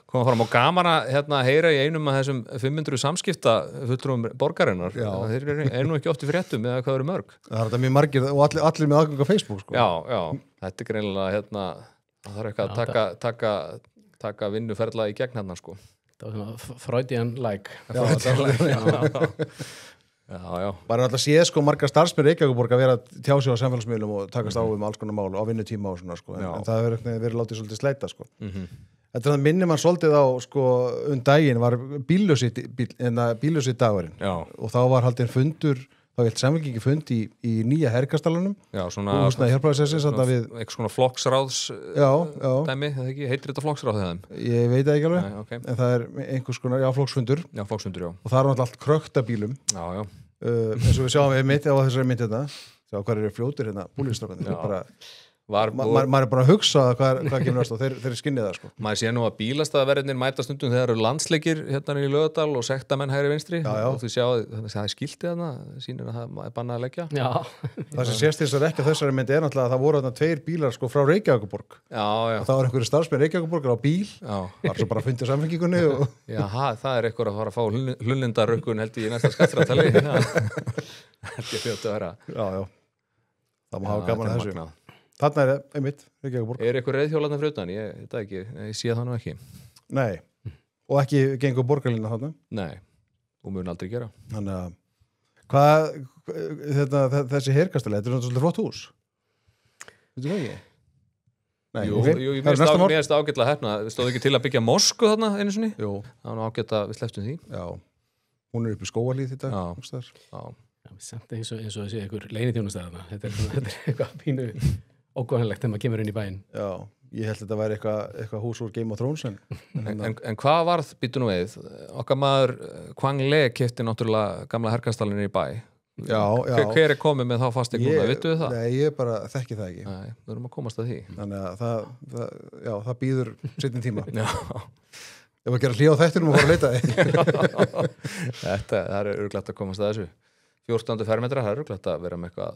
kom fram á gaman að heyra í einum af þessum 500 samskipta fulltrúum borgarinnar. Þeir eru ekki oft í fréttum eða hvað eru mörg. Það er þetta mjög margir og allir með aðgang á Facebook, sko. Já. Þetta er greinilega, það þarf eitthvað að taka vinnuferla í gegn sko. Það var svona Freudian-like. Já. Bara alltaf séð sko margar starfsmenn Reykjavíkurborg að vera tjá sig á samfélagsmiðlum og takast á alls konar mál á vinnutíma og svona sko. En það hefur verið látið svolítið sleita sko. Þetta minnir mann svolítið á sko daginn var bíllausi dagurinn. Já. Og þá var haldinn fundur, þá held Samfylkingin fund í nýja Herkastalanum. Já, svona eitthvað svona flokksráðs dæmi, það ekki, heitir þetta flokksráð þeim? Ég veit það ekki alveg. Nei, okay. En það er einhvers konar, flokksfundur. Já, flokksfundur, já. Og það er náttúrulega allt krökta bílum. Já. Eins og við sjáum við mitt á þessari mynd sjá hvað eru fljótur búlífstrákandi. Maður er bara að hugsa hvað kemur næst og þeir skinnið það sko. Maður sé nú að bílastæðaverðinir mæta stundum þegar eru landsleikir í Laugardal og sektamenn hægri vinstri og þú sjá það er skiltið þarna sýnir að það er bannað að leggja. Já. Það sem sést þess að ekki þessari myndi er náttúrulega að það voru þarna 2 bílar sko frá Reykjavíkurborg. Já. Og það var einhverju starfsmenn Reykjavíkurborgar á bíl. Já. Var svo bara að funda Samfylkingunni og já, það er eitthvað að fara að fá hlunnindarökkun held ég í næsta skattframtali. Það má hafa gaman að þessu. Þarna er einmitt, Reykjavíkurborg. Er eitthvað reiðhjólarna fyrir utan? Ég sé það nú ekki. Nei, og ekki gengur borgarlína þarna? Nei, og mun aldrei gera. Þannig að þessi Herkastali, þetta er svolítið flott hús. Veitu það ekki? Nei, jú, mér erst ágætlega hefna. Stóð ekki til að byggja mosku þarna einu sinni? Jú. Það var ágætt að við slepptum því. Já, hún er upp í Skógarhlíð þetta. Já. Samt eins og þessi einhver leyniþjónustæðana. Þetta er eitthvað pínu ógóðanlegt þegar maður kemur inn í bæinn. Já, ég held að þetta væri eitthvað hús úr Game of Thrones en hvað varð býtu nú við? Okkar maður Kwang Le keypti náttúrulega gamla Herkastalinn í bæ. Já. Hver er komið með þá fasteign núna? Vittu við það? Nei, ég bara þekki það ekki. Nei, við erum að komast að því. Þannig að það býður seinni tíma. Já. Ef að gera hlý á þættinum og fara að leita því. Það er örugglega að komast að þessu. 14 fermetrar, það er örugglega að vera með eitthvað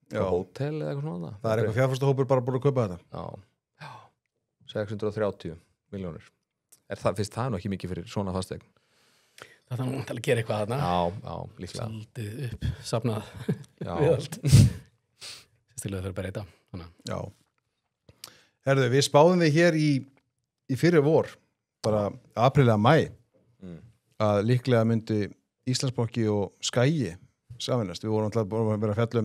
hótel eða eitthvað svona. Það er eitthvað fjárfæstahópur bara búin að kaupa þetta. Já. 630 milljónir. Finnst það nú ekki mikið fyrir svona fasteign? Það þarf nú að gera eitthvað þarna. Já, líklega. Saldið upp, safnað við allt. Stiluðu þurfa bara þetta. Já. Herðu, við spáðum við hér í fyrir vor, bara apríl eða maí, að líklega myndi Íslandsbanki og Skagi sameinast. Við vorum alltaf að vera að fjalla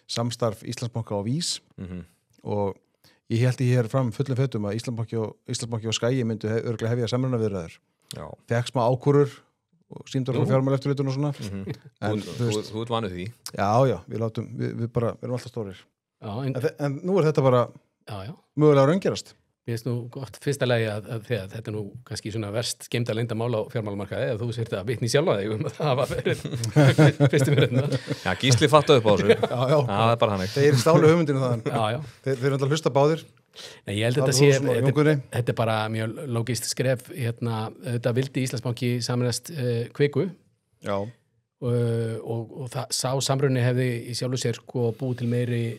samstarf Íslandsbanka og Vís og ég held hér fram fullum fettum að Íslandsbanki og Skagi myndu örugglega hefja samrunaviðræður. Fékk smá ákúrur og sýndur frá fjármálaeftirlitinu og svona. Þú ert vanið því? Já, við erum alltaf stórir. En nú er þetta bara mögulega að raungerast. Mér finnst nú gott fyrsta lagi að þetta er nú kannski svona verst geymda leyndarmál á fjármálamarkaði eða þú sért að vitni sjálfa þig að það hafa verið fyrstum verðina. Já, Gísli fatta upp á þessu. Já. Það er bara hannig. Þeir stálu hugmyndinu þann. Já. Þeir eru alltaf hlusta báðir. Nei, ég held að þetta er bara mjög lógist skref. Þetta vildi Íslandsbanki sameinast Kviku. Já. Og sá samruni hefði í sjálfu sér búið til meiri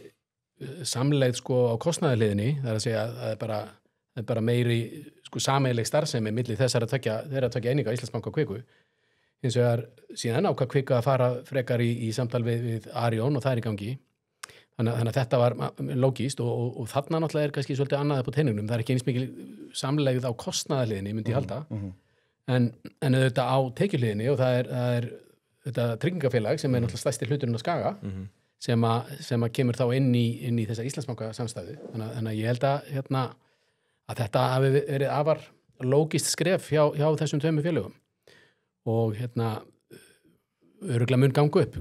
samleið á kostnaðarliðinni, það er að segja að það það er bara meiri sko sameiginleg starfsemi milli þeirra tvekja eininga Íslandsbanka og Kviku hins vegar síðan ákvað Kvika að fara frekar í samtal við Arion og það í gangi þannig að þetta var lógíst og þarna náttúrulega kannski svolítið annað upp á teiningnum, það ekki eins mikil samlegð á kostnaðarliðinni myndi ég halda en auðvitað á tekjuliðinni og það er þetta tryggingafélag sem er náttúrulega stærsti hluturinn á Skaga sem að kemur þá inn í þessa Íslandsbanka samstæðu þannig að ég held að þetta hafi verið afar lógíst skref hjá þessum tveimur félögum og örugglega mun ganga upp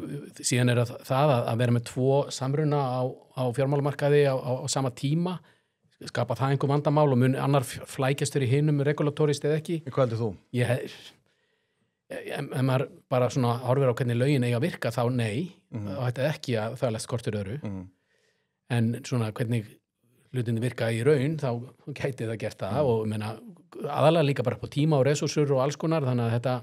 síðan það að vera með 2 samruna á fjármálamarkaði á sama tíma skapa það einhver vandamál og mun annar flækjastur í hinum regulatorist eða ekki. Hvað heldur þú? Ef maður bara svona horfir á hvernig lögin eiga að virka þá nei og þetta ekki að það lest kortur öðru en svona hvernig hlutinni virka í raun þá gæti það gert það og meina aðalega líka bara på tíma og resursur og alls konar þannig að þetta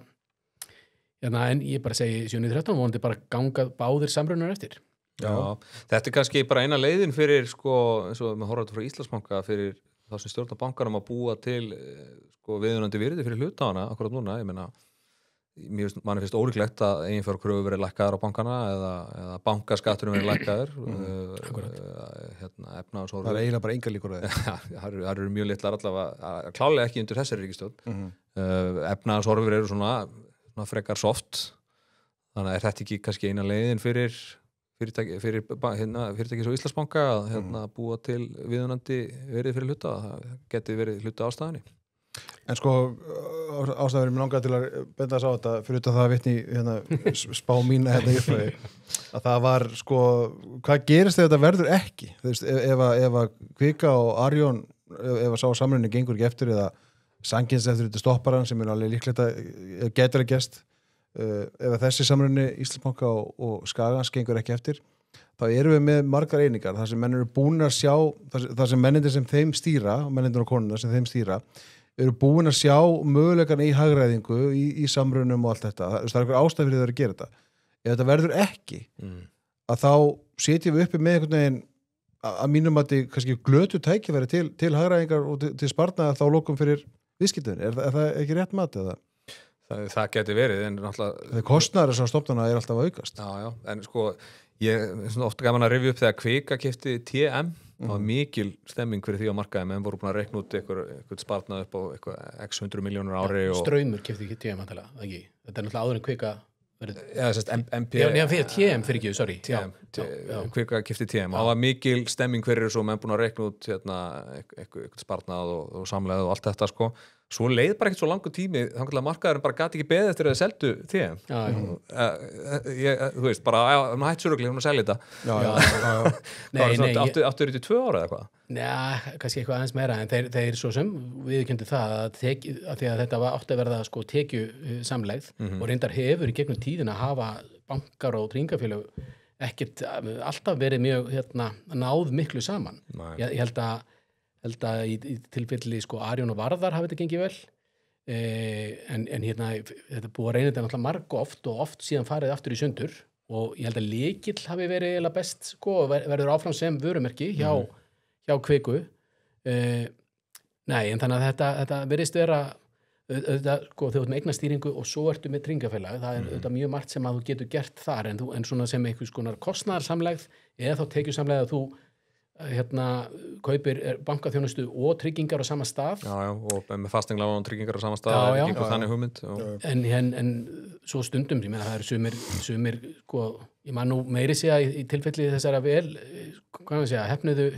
en ég bara segi 7.13 vonandi bara ganga báðir samrunar eftir. Já, þetta kannski bara eina leiðin fyrir sko, eins og með horfður frá Íslandsbanka fyrir þá sem stjórnar bankanum að búa til sko viðunandi virði fyrir hluthafanna akkurat núna, ég meina manni finnst ólíklegt að eiginfjárkröfur verið lækkaðar á bankana eða bankaskatturinn verið lækkaður efnahagsorfur. Það er eiginlega bara enga líkur að það eru mjög litlar allavega klálega ekki undir þessari ríkisstjórn. Efnahagsorfur eru svona frekar soft þannig að þetta ekki kannski eina leiðin fyrir fyrirtæki svo Íslandsbanka að búa til viðunandi verið fyrir hluta það geti verið hluta ástæðunni. En sko ástæðurinn mér langar til að benda þess á þetta fyrir þetta það vitni spá mín í uppræði að það var sko hvað gerist þegar þetta verður ekki þú veist ef að Kvika og Arion ef að sá samrunni gengur ekki eftir eða sangins eftir þetta stopparan sem er alveg líklegt að getur að gest ef þessi samrunni Íslandsbanka og Skagans gengur ekki eftir þá erum við með margar einingar þar sem menn eru búin að sjá þar sem mennindir sem þeim stýra mennindir og konuna sem þeim stýra eru búin að sjá mögulegan í hagræðingu í samrunum og allt þetta það er einhver ástæð fyrir það að gera þetta ef þetta verður ekki að þá setjum við uppi með einhvern veginn að mínum að þið kannski glötu tækifæri til hagræðingar og til sparnaðar þá lokum fyrir viðskiptunni, er það ekki rétt mat eða? Það geti verið en náttúrulega þegar kostnaður þessar stofnana er alltaf að aukast Já, en sko ég er ofta gaman að rifja upp þegar Kvika keypti TM það var mikil stemming fyrir því á markaði menn voru búin að reikna út eitthvað sparnað upp á x 100 milljónur ári Straumur keypti ekki TM þetta er náttúrulega áður en Kvika MP fyrir TM fyrir ekki, sorry Kvika keypti TM það var mikil stemming fyrir þessu menn búin að reikna út eitthvað sparnað og samleið og allt þetta sko svo leið bara ekkert svo langur tími þannig að markaðurinn bara gati ekki beðið eftir að það seldu TM þú veist, bara hætt surugli hún að selja þetta áttur í 2 ára eða eitthvað? Nei, kannski eitthvað aðeins meira en þeir svo sem viðurkenndu það að því að þetta átti að verða sko tekju samlegð og reyndar hefur í gegnum tíðina að hafa bankar og tryggingafélög ekkert alltaf verið mjög náð miklu saman ég held að í tilfelli sko Arion og Varðar hafi þetta gengið vel en þetta búið að reyna þetta náttúrulega margoft og oft síðan farið aftur í sundur og ég held að lykill hafi verið eiginlega best sko verður áfram sem vörumerki hjá Kviku nei en þannig að þetta virðist vera sko þegar þú ert með eignastýringu og svo ertu með tryggingafélag það er mjög margt sem að þú getur gert þar en svona sem einhvers konar kostnaðarsamlegð eða þá tekjusamlegð að þú kaupir bankaþjónustu og tryggingar á sama stað og með fastinglán og tryggingar á sama stað þannig hugmynd en svo stundum, ég meina það eru sumir sko, ég man nú meiri segja í tilfelli þessara hefnuðu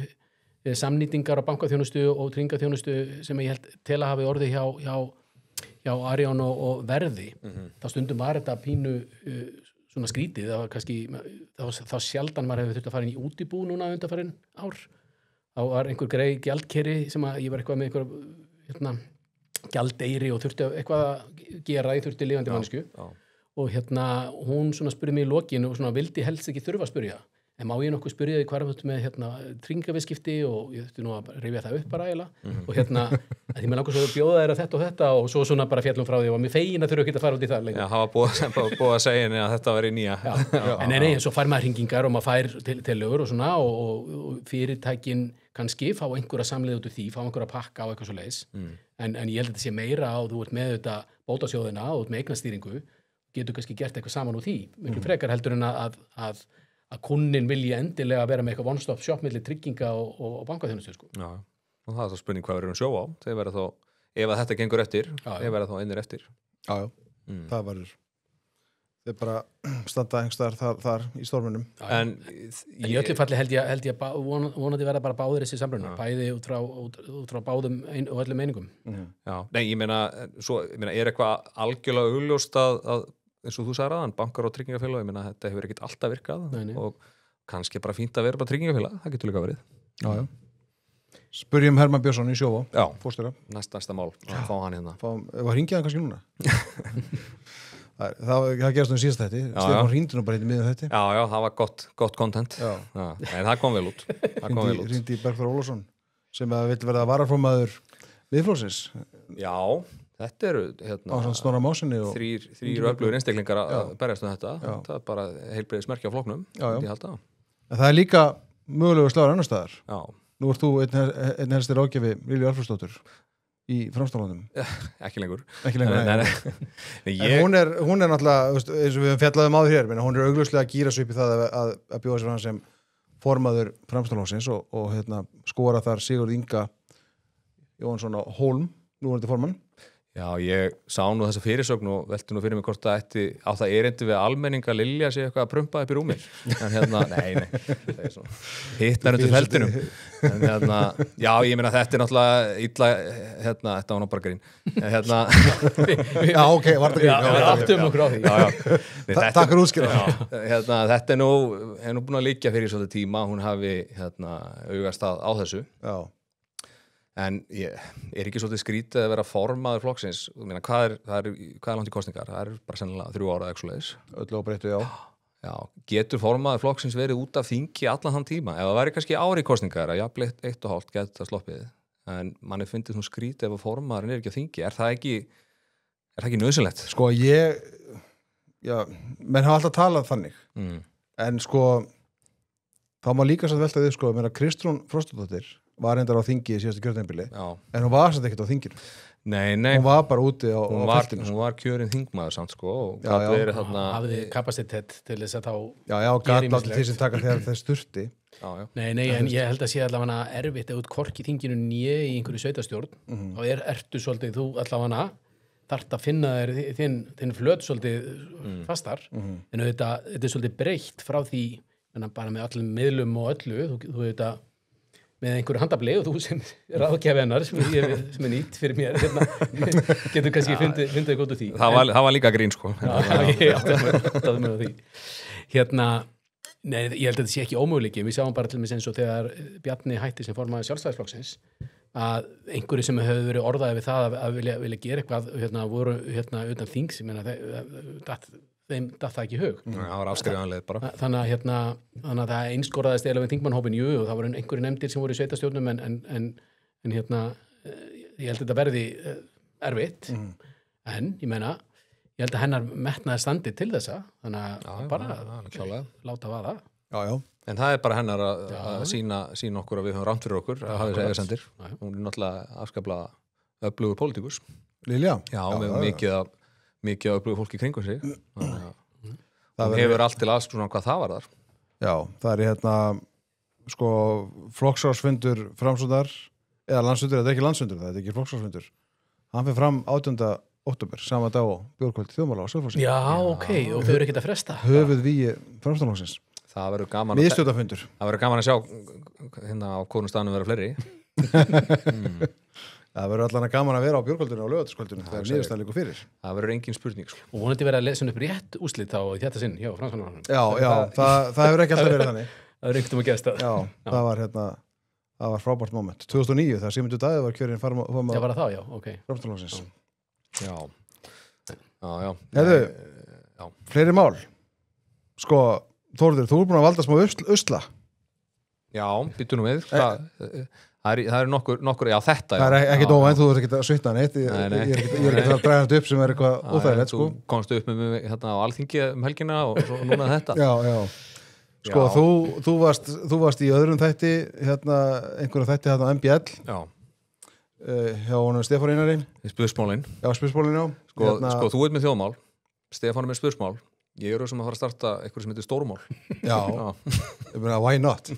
samnýtingar á bankaþjónustu og tryggingaþjónustu sem ég held til að hafi orðið hjá Arion og Verði þá stundum var þetta pínu svona skrítið, það var kannski þá sjaldan maður hefur þurft að fara inn í útibú núna undanfarin ár þá var einhver greið gjaldkeri sem að ég var eitthvað með einhver gjaldeyri og þurfti eitthvað að gera ég þurfti lifandi mannsku og hún svona spurði mig í lokin og svona vildi helst ekki þurfa að spurja En má ég nokkuð spyrja því hvað með tryggingaviðskipti og ég þurfti nú að rifja það upp bara eiginlega og að því mér langar svo að bjóða þér að þetta og þetta og svo svona bara fjallum frá því og mér fegin að þurfa ekki að fara út í það lengur. Já, það var búið að segja henni að þetta var í nýja. En nei, svo fær maður hringingar og maður fær til lögur og svona og fyrirtækin kannski fá einhverja samleið út úr því, fá einhverja pakka á eitthvað svo leiðis. En ég held að þetta sé meira á þú ert með þetta bótasjóðina og ert með eignastýringu, getur kannski gert eitthvað saman úr því. Miklu frekar heldur en að kundin vilji endilega vera með eitthvað one-stop shop milli trygginga og bankaþjónustu sko. Já, og það er þá spurning hvað við erum sjó á. Þeir verða þá, ef að þetta gengur eftir, þeir verða þá einir eftir. Já, það verður. Þeir bara standa einhverstaðar þar í storminum. En í öllu falli held ég vonandi verða bara báðir þessi samruna, bæði út frá báðum og öllum meiningum. Já, nei, ég meina, er eitthvað algjörlega augljóst að eins og þú sagði aðan, bankar og tryggingafélag, ég meina þetta hefur ekkert alltaf virkað og kannski bara fínt að vera bara tryggingafélag, það getur líka verið. Já. Spurjum Hermann Björnsson í Sjóvá. Já, fórstjóra. Næsta mál, fá hann hérna. Var hringið hann kannski núna? það gerst um síðast þetta. Stefán hringdi nú bara hérna miðan þetta. Já, það var gott content. Já. En það kom vel út. Hringdi í Bergþór Ólafsson sem að vill verða varafórmaður Miðflokksins. Já. Þetta eru þrír öflugur einstaklingar að berjast um þetta. Það er bara heilbrigðismerki á flokknum. Það er líka mögulegur slagur annar staðar. Já. Nú ert þú einn helsti ráðgjafi Lilju Alfreðsdóttur í Framsóknarflokknum. Ekki lengur. En hún er náttúrulega, eins og við fjallaðum á því hér, hún er augljóslega að gíra sig upp í það að bjóða sér fram sem formaður Framsóknarflokksins og skora þar Sigurð Inga Jóhannsson á Hólm, núverandi formann. Já, ég sá nú þessa fyrirsögn og velti nú fyrir mig hvort það á það erindi við almenninga Lilja sé eitthvað að prumpa upp í rúmið. En nei, það er svona hittar undir feldinum. En já, ég meina þetta er náttúrulega illa, þetta var nú bara grín. Já, ok, var þetta grín. Já, við áttum okkur á því. Takk fyrir útskýra. Þetta er nú búin að liggja fyrir svolítið tíma, hún hafi augast á þessu. Já. En ég er ekki svolítið skrítið að vera formaður flokksins. Hvað er langt í kosningar? Það er bara sennilega 3 ára eða eitthvað. Öllu á breyttu, já. Já, getur formaður flokksins verið út af þingi allan þann tíma? Ef það væri kannski ári í kosningar, að jafnvel 1,5 getur það sloppið. En manni finnst nú skrítið ef að formaðurinn er ekki á þingi. Er það ekki nauðsynlegt? Sko, menn hafa alltaf talað þannig. En sko, þá má líka satt velta því, sko, Kristrún Frostadóttir var reyndar á þingi í síðastu kjörtímabili, en hún var satt ekkert á þinginu. Nei. Hún var bara úti á feltinu. Hún var kjörin þingmaður samt, sko. Hafði kapasitet til þess að þá gæti allir því sem taka þegar þess þurfti. Nei, en ég held að sé allavega erfitt ef út kork í þinginu nýja í einhverju sveitastjórn, þá ertu svolítið, þú allavega þarft að finna þér þinn flöt svolítið fastar, en þetta er svolítið breytt frá því, bara með öllum miðlum og öllu, þú veit að með einhverju handafli og þú sem er ráðgjafi hennar sem er nýtt fyrir mér getur kannski fundið gótt úr því. Það var líka grín, sko. Ég áttaði mig á því. Nei, ég held að þetta sé ekki ómöguleiki. Við sjáum bara til mig eins og þegar Bjarni hætti sem formaður Sjálfstæðisflokksins að einhverju sem hefur verið orðaði við það að vilja gera eitthvað voru utan þings, ég meina þeim datt það ekki í hug. Það var afskrifanleið bara. Þannig að það einskorðaðist eða við þingmannhópin, og það voru einhverju nefndir sem voru í sveitastjórnum en ég held að þetta verði erfitt, en ég meina, ég held að hennar metnaði standi til þessa, þannig að bara láta vaða. Já. En það er bara hennar að sína okkur að við höfum rámt fyrir okkur að hafa þessi eigasendir. Hún er náttúrulega afskaplega öflugur pólitíkus. Lilja? Já, með mikið öflugur fólki kringum sig. Hún hefur allt til aðskrúna hvað það var þar. Já, það er flokksársfundur Framsóknar, eða landsfundur, þetta er ekki landsfundur, það er ekki flokksársfundur. Hann fyrir fram 18. október, sama dag á Björgkvöldi þjóðmála á Selfossi. Já, ok, og þau eru ekkert að fresta. Höfuð vígi Framsóknarflokksins. Það verður gaman Miðstjórnarfundur. Það verður gaman að sjá hérna á hvorum staðnum vera fleiri. Það verður allan að gaman að vera á Björgkvöldinu og Laugardalskvöldinu þegar niðurstaðan liggur fyrir. Það verður engin spurning. Og vonandi verið að lesa upp rétt úrslit þá í þetta sinn hjá Framsóknarflokknum. Já, það hefur ekki alltaf verið þannig. Það er einhvern að gerast það. Já, það var frábært moment. 2009 þegar Sigmundur Davíð var kjörinn formaður. Já, var það þá, já, ok. Framsóknarflokksins. Já. Fleiri mál. Sko, Þórður, þú búin að valda smá usla. Já, býttu nú við. Það er nokkur, já þetta. Það er ekkit óvænt, þú ert ekki að svitna neitt. Ég er ekki að draga þetta upp sem er eitthvað óþægilegt, sko. Þú komst upp með mig hérna á Alþingi helgina og svo núna þetta. Já. Sko, þú varst í öðrum þætti, hérna, einhverjum þætti hérna á MBL. Já. Hjá honum Stefán Einari. Spursmálin. Já, Spursmálin, já. Sko, þú ert með þjóðmál, Stefán er með spursmál. Ég er sem að fara að starta eitthvað sem heitir stórmál. Já. Ég meina, why not?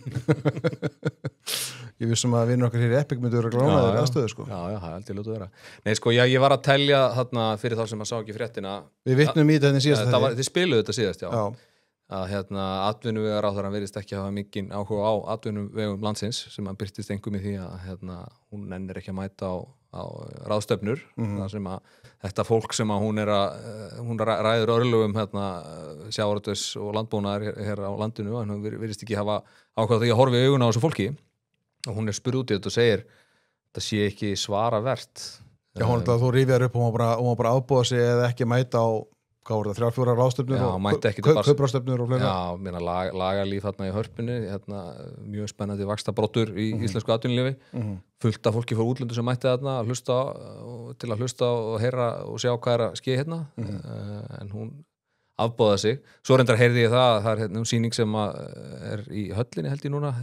Ég vissum að vinur okkar hér í Epic myndu vera glánaðir aðstöðu, sko. Já, það er alltaf ljótu að vera. Nei, sko, ég var að telja þarna fyrir þá sem að sá ekki fréttina. Við vitnum í þetta síðast þetta. Þið spiluðu þetta síðast, já. Að atvinnuvegaráðherrann virðist ekki hafa mikinn áhuga á atvinnuvegum landsins sem að birtist engum í því að hún nennir ekki að mæta á ráðstefnur þar sem að þetta fólk sem að hún ræður örlögum sjávarútvegs og landbúnaðar hér á landinu en hún virðist ekki hafa áhuga því að horfa í augun á þessu fólki og hún spurð út í þetta og segir þetta sé ekki svara vert. Já, hún þú rifjar upp og hún bara ábúða sig eða ekki mæta á hvað voru það, 3-4 ráðstöfnur og kaupráðstöfnur og fleira? Já, meina lagalíf í hörpunni, mjög spennandi vaxtabroddur í íslensku atvinnulífi, fullt af fólki frá útlöndu sem mætti þarna til að hlusta og heyra og sjá hvað er að ske hérna, en hún afbóða sig. Svo reyndar heyrði ég það er sýning sem er í höllinni held ég núna,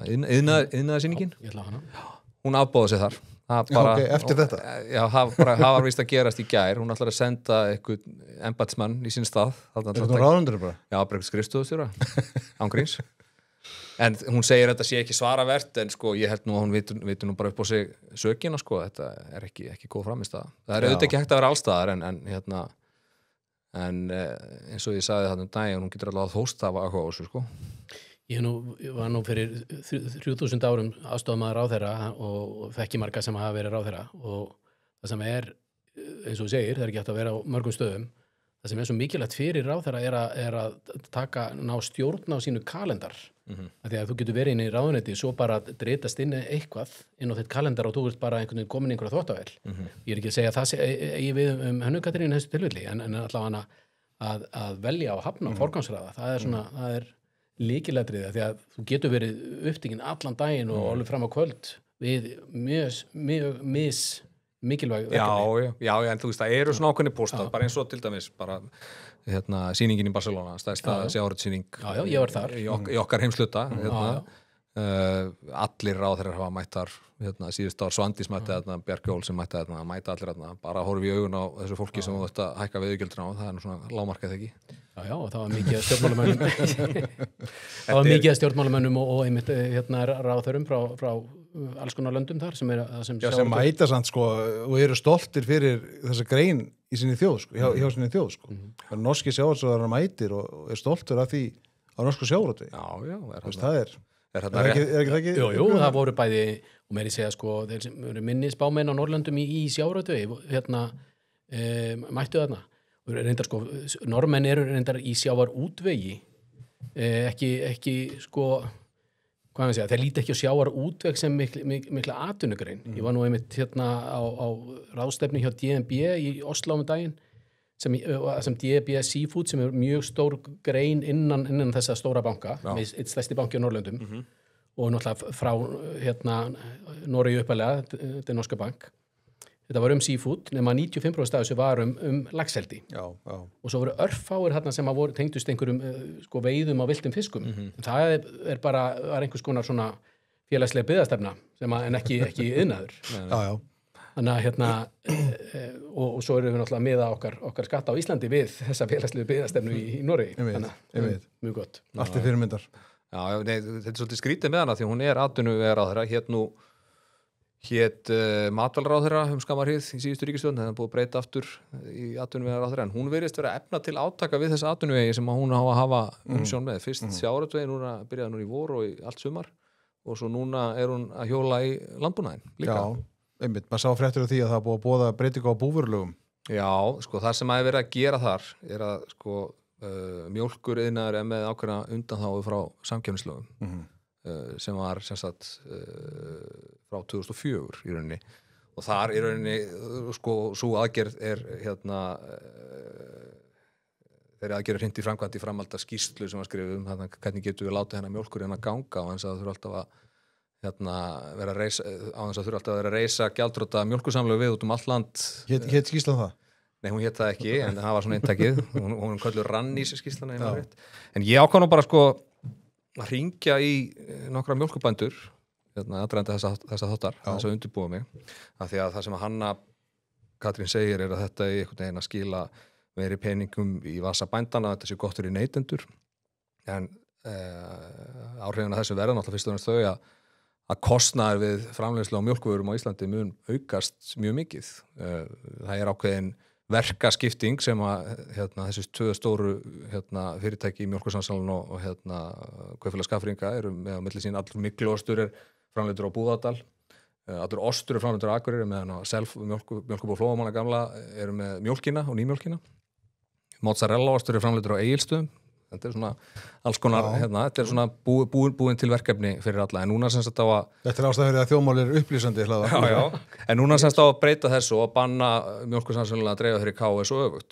iðnaðarsýningin. Ég ætla hana. Hún afbóða sig þar. Eftir þetta? Já, það var víst að gerast í gær. Hún ætlar að senda eitthvað embættismann í sinn stað. Er þetta ráðundur bara? Já, bara eitthvað skrifstofustjóra, ángríns. En hún segir að þetta sé ekki svaravert, en sko, ég held nú að hún vitur nú bara upp á sig sökina, sko, þetta er ekki góð framist það er auðvitað ekki hægt að vera allstaðar, en eins og ég sagði þarna daginn, hún getur alveg að hósta af áhuga á þessu, sko. Ég var nú fyrir 3000 árum aðstofamaður ráðherra og þekki marga sem hafa verið ráðherra og það sem er, eins og þú segir, það er ekki hægt að vera á mörgum stöðum. Það sem er svo mikilvægt fyrir ráðherra er að ná stjórn á sínu kalendar. Því að þú getur verið inn í ráðuneyti svo bara að dreitast inn eitthvað inn á þitt kalendar og þú ert bara einhvern veginn komin einhverja þvottavél. Ég er ekki að segja að það eigi við Hönnu Katrínu þessu tilfelli, en allavega að velja og hafna og forgangsraða, það er lykilatriði því að þú getur verið upptekinn allan daginn og alveg fram á kvöld við mjög mikilvæg verkefni. Já, en þú veist, það eru svona ákveðni póstar, bara eins og til dæmis bara sýningin í Barcelona, stærsta sjávarútvegssýning. Já, ég var þar. Í okkar heimshluta, allir ráðherrar hafa mætt þar, síðust ár Svandís mætti þarna, Bjarki Ól sem mætti þarna, mæta allir þarna, bara horfi í augun á þessu fólki sem þú ætti að hækka veiðigjöldin á, það er nú svona lágmarkað ekki. Já, og það var mikið af stjórnmálamönnum það var mikið af stjórnmálamönnum og einmitt ráðherrum frá alls konar löndum þar sem mæta samt, sko, og eru stoltir fyrir þessa grein í sinni þjóð, sko, hjá sinni þjóð, sko. Það er norski sjávarútvegur mætir og er stoltur af því á norsku sjávarútvegi. Já, það er ekki Jú, það voru bæði og meiri segja, sko, þeir sem eru minni spámenn á Norrlöndum í sjávarútvegi mættu þarna. Reyndar, sko, normenn eru reyndar í sjávarútvegi ekki sko, hvað maður segja, þeir líti ekki á sjávarútveg sem mikla atvinnugrein. Ég var nú einmitt á ráðstefnu hjá DNB í Oslo daginn sem DNB Seafood sem er mjög stór grein innan þessa stóra banka, eitt stærsti banki á Norrlöndum og náttúrulega frá Noregi uppalega, þetta er norska bank. Þetta var seafood, nema 95% af þessu var laxeldi. Já. Og svo voru örfáir þarna sem tengdust einhverjum veiðum á villtum fiskum. Það var einhvers konar svona félagslega byggðastefna en ekki iðnaður. Já. Þannig og svo erum við náttúrulega að miða okkar skatta á Íslandi við þessa félagslegu byggðastefnu í Noregi. Þannig mjög gott. Allt er fyrirmyndar. Já, þetta er svolítið skrítið með hana því hún er atvinnuvegaráðherra hét matvælaráðherra skamar hríð í síðustu ríkisstjórn, það er búið að breyta aftur í atvinnuvegaráðherra, en hún virðist vera efna til átaka við þessa atvinnuvegi sem hún á að hafa umsjón með. Fyrst sjávarútvegi, byrjaði núna í vor og í allt sumar og svo núna er hún að hjóla í landbúnaðinn líka. Já, einmitt, maður sá fréttir af því að það er búið að boða breytingu á búvörulögum. Já, sko, það sem að er verið að gera þar er að sko, mjólkuriðnaður er með ákveðna undanþágu frá samkeppnislögum. Sem var sem sagt frá 2004 í rauninni og þar í rauninni sko svo aðgerð er þeir aðgerða hreint í framkvæmt í framhald af skýrslu sem var skrifuð hvernig getum við látið hennar mjólkur að ganga á þess að þurfa alltaf að vera að reisa á þess að þurfa alltaf að vera að reisa gjaldrótta mjólkursamlegu við út allt land. Hét skýrslan það? Nei, hún hét það ekki, en það var svona eintakið. Hún kölluð Rannís skýrslan en ég ákvað nú bara að hringja í nokkra mjólkurbændur aðdragandi þessa þáttar, þess að undirbúa mig af því að það sem Hanna Katrín segir að þetta í einhvern veginn að skila meiri peningum í vasa bændana, þetta sé gott fyrir neytendur en áhrifin að þessu verða náttúrulega fyrst og fremst þau að kostnaður við framleiðslu á mjólkurvörum á Íslandi mun aukast mjög mikið. Það ákveðin verkaskipting sem að þessi tvö stóru fyrirtæki í mjólkursamsalun og Kaupfélag Skagfirðinga eru með á milli sín allur Mygluostur framleiddur á Búðardal, allur ostur framleiddur á Akureyri meðan mjólkurbú Flóamanna gamla eru með mjólkina og nýmjólkina. Mozzarella ostur framleiddur á Egilsstöðum. Þetta svona alls konar, þetta svona búin til verkefni fyrir alla, en núna semst þetta á að... Þetta ástæða fyrir að þjóðmál upplýsandi hlaða. Já, en núna semst á að breyta þessu og banna mjólkursamsöluna að dreifa þeirri KS og öfugt.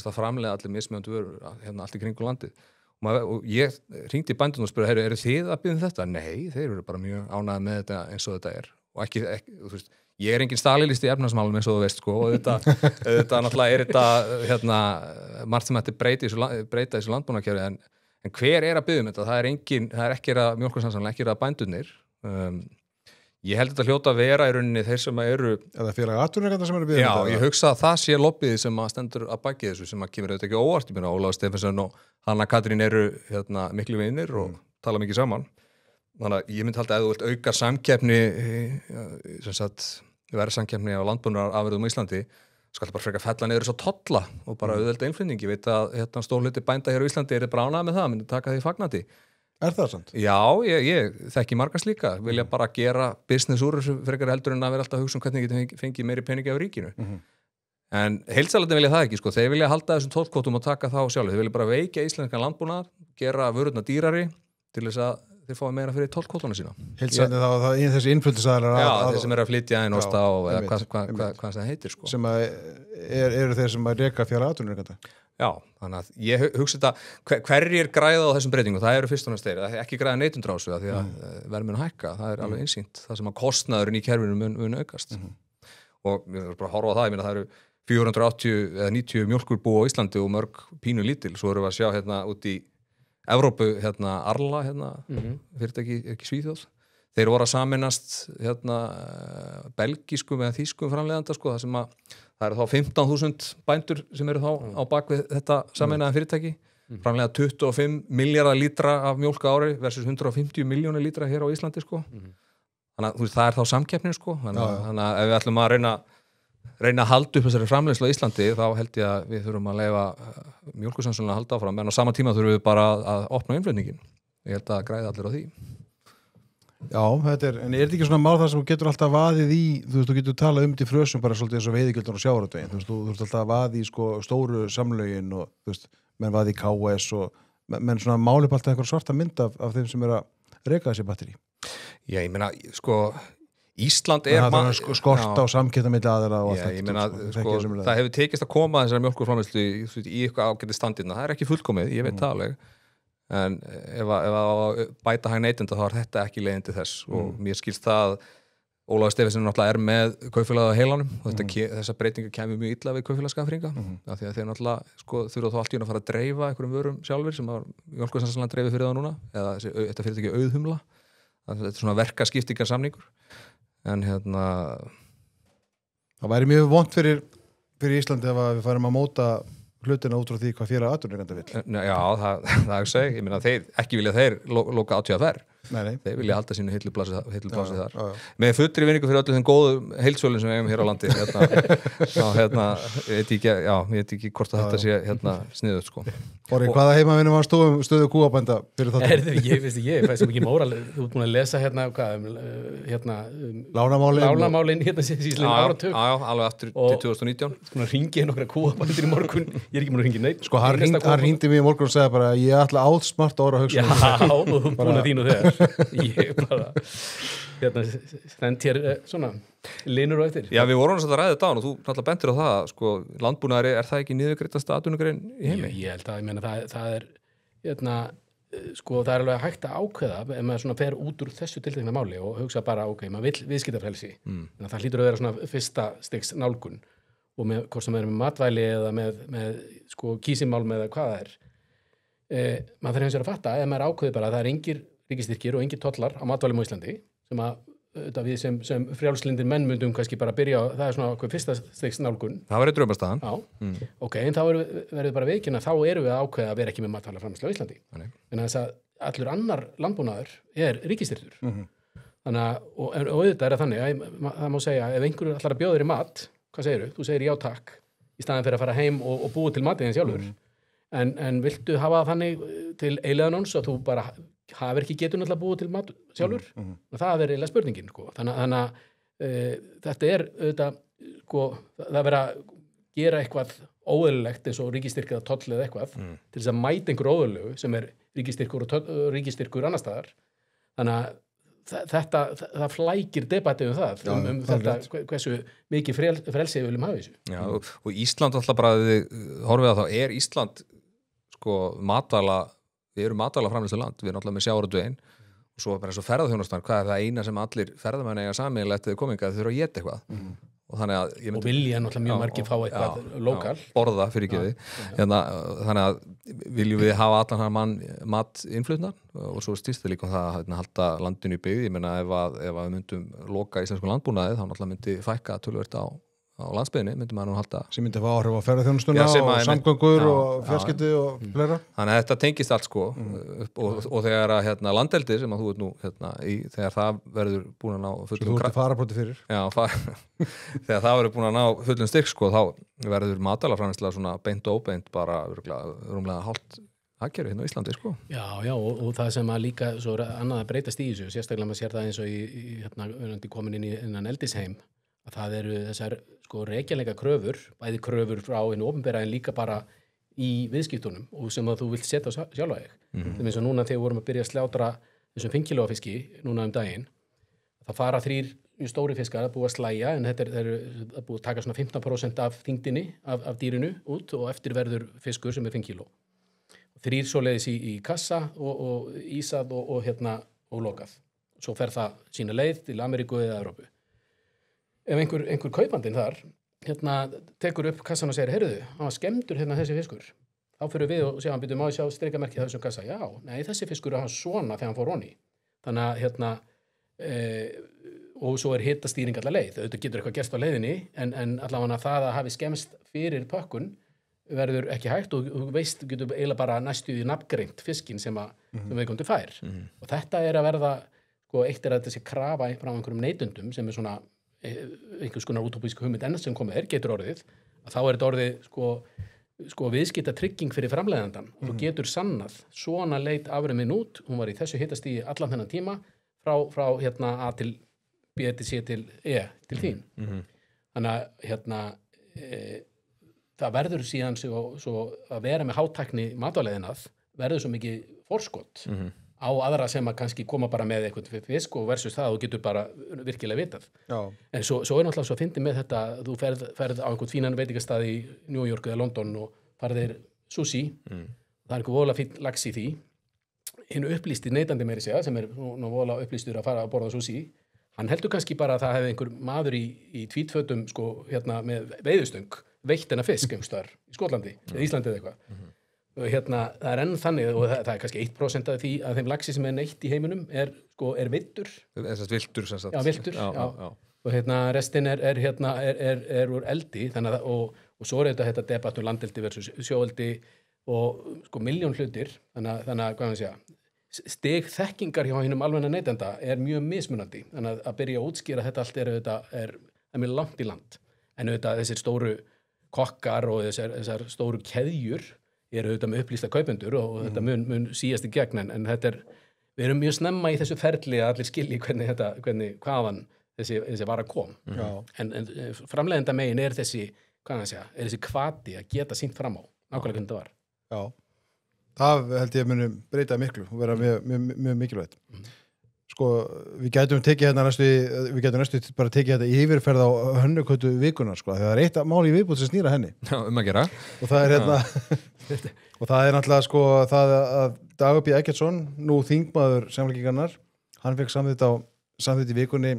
Það framleiða allir mismunandi vörur allt í kringum landið. Og ég hringdi í bændunum og spurði, eru þið að biðja þetta? Nei, þeir eru bara mjög ánægðir með þetta eins og þetta er. Og ekki þú veist, ég er engin stalilisti í efnahagsmálum eins og þú veist sko, og þetta náttúrulega þetta margt sem þetta breyta þessu landbúnaðarkerfi en hver er að biðja þetta? Það er ekki að mjólkursamsalan, ekki að bændurnir. Ég held þetta hljóta að vera í rauninni þeir sem eru eða félag atvinnurekenda sem eru biðja þetta. Já, ég hugsa að það sé lobbyið sem stendur að baki þessu sem kemur auðvitað ekki óvart. Ég meina Ólafur Stephensen og Hanna Katrín eru miklu vinir og tala mikið saman. Þannig að ég myndi halda að ef þú vilt auka samkeppni verðsamkeppni á landbúnaðarafurðum á Íslandi skal bara frekar fella niður þess að tolla og bara auðvelda innflutning. Ég veit að stór hluti bænda hér á Íslandi eru bara ánægðir með það, myndi taka því fagnandi. Er það sant? Já, ég þekki margast líka, vilja bara gera business úr þessu frekar heldur en að vera alltaf að hugsa hvernig getum fengið meiri peningi af ríkinu. En heildsalatin vilja það ekki, sko. Þeir vilja halda þessum tollkvótum og taka þá sjálf. Þeir vilja bara veikja íslenskan landbúnað, gera vörurnar dýrari til þess að þeir fái meira fyrir tollkvótana sína. Heildsalatin þá í þessi innflutningsaðilar Já, þeir sem eru að flytja inn osta á eða hvað það heitir, sko. Sem eru þeir sem að reka félag atvinnurekenda. Já, þannig að ég hugsa þetta hverjir græða á þessum breytingum, það eru fyrst og næst þeir, ekki græða neytendur á þessu því að verð mun hækka, það er alveg einsýnt það sem að kostnaðurinn í kerfinu mun aukast og við erum bara að horfa á það, ég meina það eru 480 eða 90 mjólkurbú á Íslandi og mörg pínu lítil, svo erum við að sjá út í Evrópu, Arla fyrirtæki ekki Svíþjóð þeir voru að sameinast belgískum eða þýskum framleiðanda sko, það sem að það eru þá 15.000 bændur sem eru þá á bakvið þetta sameinaða fyrirtæki framleiða 25 miljardar lítra af mjólk á ári versus 150 miljónir lítra hér á Íslandi sko. Þannig að það er þá samkeppnin sko. Þannig að ef við ætlum að reyna að halda upp þessari framleiðslu á Íslandi þá held ég að við þurfum að leyfa mjólkursamsöluna að halda áfram en á sama tíma þurfum við bara að opna innflutningin. Ég held að græða allir á því. Já, en er þetta ekki svona mál það sem þú getur alltaf vaðið í, þú getur talað til frösum bara svolítið eins og veiðigjöldin og sjávarútveginn, þú ert alltaf vaðið í sko stóru samlögin og menn vaðið í KS og menn svona máli upp alltaf einhver svarta mynd af þeim sem eru að reka þessi batteri. Já, ég meina, sko, Ísland skort á samkeppni milli aðila og allt þetta. Ég meina, sko, það hefur tekist að koma þessari mjólkurframleiðslu í eitthvað ágæti standina, það er ekki fullkomið, ég veit það alveg. En ef að bæta hag neytenda þá er þetta ekki leiðin til þess og mér skilst það að Ólafur Stephensen náttúrulega er með kaupfélagið á heilanum og þessar breytingar kemur mjög illa við Kaupfélag Skagfirðinga af því að þeir náttúrulega sko, þurfa þá allt í að fara að dreifa einhverjum vörum sjálfur sem að mjólkursamsalan dreifir fyrir það núna eða þetta fyrirtæki auðhumla þetta er svona verkaskiptingarsamningur en það væri mjög vont fyrir Íslandi ef við færum að móta hlutina út frá því hvað félag atvinnurekenda vill. Já, það er seg. Ég meina, ekki vilja þeir loka ÁTVR. Nei. Þeir vilja halda sínu heillublasi þar. Með fullri vinningu fyrir öllu þeim góðu heildsölum sem við eigum hér á landi. Ég veit ekki hvort að þetta sé sniðugt, sko. Orri, hvaða heimavinnu var stöðu kúabænda fyrir þetta? Ég fæst ekki móral. Þú ert búin að lesa lánamálin síðan áratug. Já, alveg aftur til 2019. Svona hringið nokkra kúabændir í morgun. Ég er ekki múin að hringja neitt. Sko, hann hringdi mig í morgun og segði bara, ég ætla átsmart ára að hugsa. Já, og þú búin að þínu þegar. Ég bara stend hér svona linur og eftir. Já, við vorum að ræða þetta og þú náttúrulega bentir á það, sko, landbúnaðari, það ekki niðurgreiddasta atvinnugrein í heimi? Ég held að, ég meina, það er sko, það er alveg hægt að ákveða ef maður svona fer út úr þessu tiltekna máli og hugsa bara, ok, maður vill viðskiptafrelsi. Þannig að það hlýtur að vera svona fyrsta stigs nálgun og með, hvort sem er með matvæli eða með sko, kísimál með hvað það er. Maður þarf hins vegar að fatta ef maður ákveði bara að það er engir ríkisstyrkir og engir tollar á matvælum á Íslandi sem að við sem frjálslindir menn myndum kannski bara byrja á, það er svona okkur fyrsta stigs nálgun. Það verður draumastaðan. Já, ok, en þá verður bara veikina, þá erum við að ákveða að vera ekki með matvælaframleiðslu á Íslandi. En þess að allur annar landbúnaður er ríkisstyrktur. Þannig að, og auðvitað er það þannig að það má segja, ef einhverju ætlar að bjóða þér í mat, hvað segirðu? Þú segir já takk, í staðan fyrir að fara heim og búa til matinn sjálfur. En viltu hafa þannig til eiliðanóns að þú bara hafir ekki getur náttúrulega búið til mat sjálfur? Það er eiginlega spurningin, sko. Þannig að þetta er auðvitað, sko, það verið að gera eitthvað óeðlilegt eins og ríkisstyrk eða toll eða eitthvað til þess að mæta einhver óeðlilegu sem er ríkisstyrkur annar staðar. Þannig að það flækir debattið það þetta, hversu mikið frelsi við viljum hafa þessu. Já, og Ísland alltaf bara, þið horfið að þá er Ísland, sko, við erum matvælaframleiðslu land, við erum alltaf með sjávarútveginn og svo bara eins og ferðaþjónustan, hvað er það eina sem allir ferðamenn eiga sameiginlegt eða kominga þau þurfa að éta eitthvað og þannig að og vilja náttúrulega mjög margir fá eitthvað lokal borða fyrir ekki þannig að viljum við hafa allan hann matinnflutnar og svo stýrst það líka það að halda landinu í byggð. Ég meina ef við myndum loka íslensku landbúnaði þá náttúrulega myndi fækka töluvert á landsbyggðinni myndi maður nú halda sem myndi fá áhrif á ferðaþjónustuna og samgöngur og fjarskipti og fleira. Þannig að þetta tengist allt, sko, og þegar að landeldi sem að þú ert nú þegar það verður búin að ná fullum þegar það verður búin að ná fullum styrk, sko, þá verður matvælaframleiðsla svona beint og óbeint bara rúmlega hálft hagkerfi hérna á Íslandi, sko. Já, og það sem að líka svo annað að breytast í þessu, sérstaklega maður sér það eins og í komin inn innan eldisheim að það eru þessar, sko, rekjanleika kröfur, bæði kröfur frá einu opinbera en líka bara í viðskiptunum og sem að þú vilt setja á sjálfa þig. Það er eins og núna þegar við vorum að byrja að slátra þessum 5 kílóa fiski núna daginn, það fara 3 mjög stóri fiskar að búa að slæja en þetta er búið að taka svona 15% af þyngdinni af dýrinu út og eftir verður fiskur sem er 5 kíló. 3 svoleiðis í kassa og ísað og lokað. Svo fer það sína leið til Ameríku eða Evrópu. Ef einhver kaupandinn þar tekur upp kassan og segir, heyrðu, hann var skemmdur þessi fiskur. Þá fyrir við og segja, hann byrju, má ég sjá strikamerkið þessum kassa? Já, nei, þessi fiskur hann svona þegar hann fór honni. Þannig að og svo er hitastýring alla leið. Þetta getur eitthvað gerst á leiðinni, en allavega það að hafi skemmst fyrir pökkun verður ekki hægt og þú veist, getur eiginlega bara næstuði nafngreint fiskinn sem viðkomandi fær. Og þetta er að verða, sko, eitt er að þessi krafa frá einhverjum neytendum sem er svona einhvers konar útópísk hugmynd enn sem komið getur orðið, að þá er þetta orðið sko viðskipta trygging fyrir framleiðandann og þú getur sannað svona leit afurðin út, hún var í þessu hitastígi allan þennan tíma frá A til B til C til E til þín. Þannig að það verður síðan svo að vera með hátækni matvæleiðinað verður svo mikið forskot á aðra sem að kannski koma bara með eitthvað fisk og versus það og getur bara virkilega vitað. Já. En svo er náttúrulega svo að fyndi með þetta, þú ferð á einhvern fínan veitingastað í New York eða London og farðir sushi, það er einhver voðalega fín lax í því, hinn upplýsti neytandi meiri segja, sem er nú voðalega upplýstur að fara að borða sushi, hann heldur kannski bara að það hefði einhver maður í tvítfötum, sko, með veiðustöng, veitt hennar fisk einhvers staðar í Skotlandi, eða Íslandi eða eitthvað. Það er enn þannig og það er kannski 1% af því að þeim laxi sem er neitt í heiminum er veiddur. Viltur sem sagt. Já, viltur, já. Og restin er úr eldi, þannig að, og svo er þetta debatt landeldi versus sjóeldi og sko miljón hlutir, þannig að, hvað maður segja, stig þekkingar hjá hinum almenna neytenda er mjög mismunandi, þannig að byrja að útskýra þetta allt er mjög langt í land. En auðvitað þessir stóru kokkar og þessar stóru keðjur eru auðvitað með upplýsta kaupendur og þetta mun síast í gegn en við erum mjög snemma í þessu ferli að allir skilji hvaðan þessi vara kom. En framleiðenda megin er þessi hvati að geta sýnt fram á nákvæmlega hvernig þetta var. Já, það held ég muni breyta miklu og vera mjög mikilvægt. sko, við gætum næstu bara tekið þetta yfirferð á Hönnukötu vikunar, sko, þegar það er eitt mál í viðbútt sem snýra henni. Já, að gera. Og það er og það er náttúrulega, sko, það að Dagur B. Eggertsson, nú þingmaður Samfylkingarinnar, hann fekk samþykkt í vikunni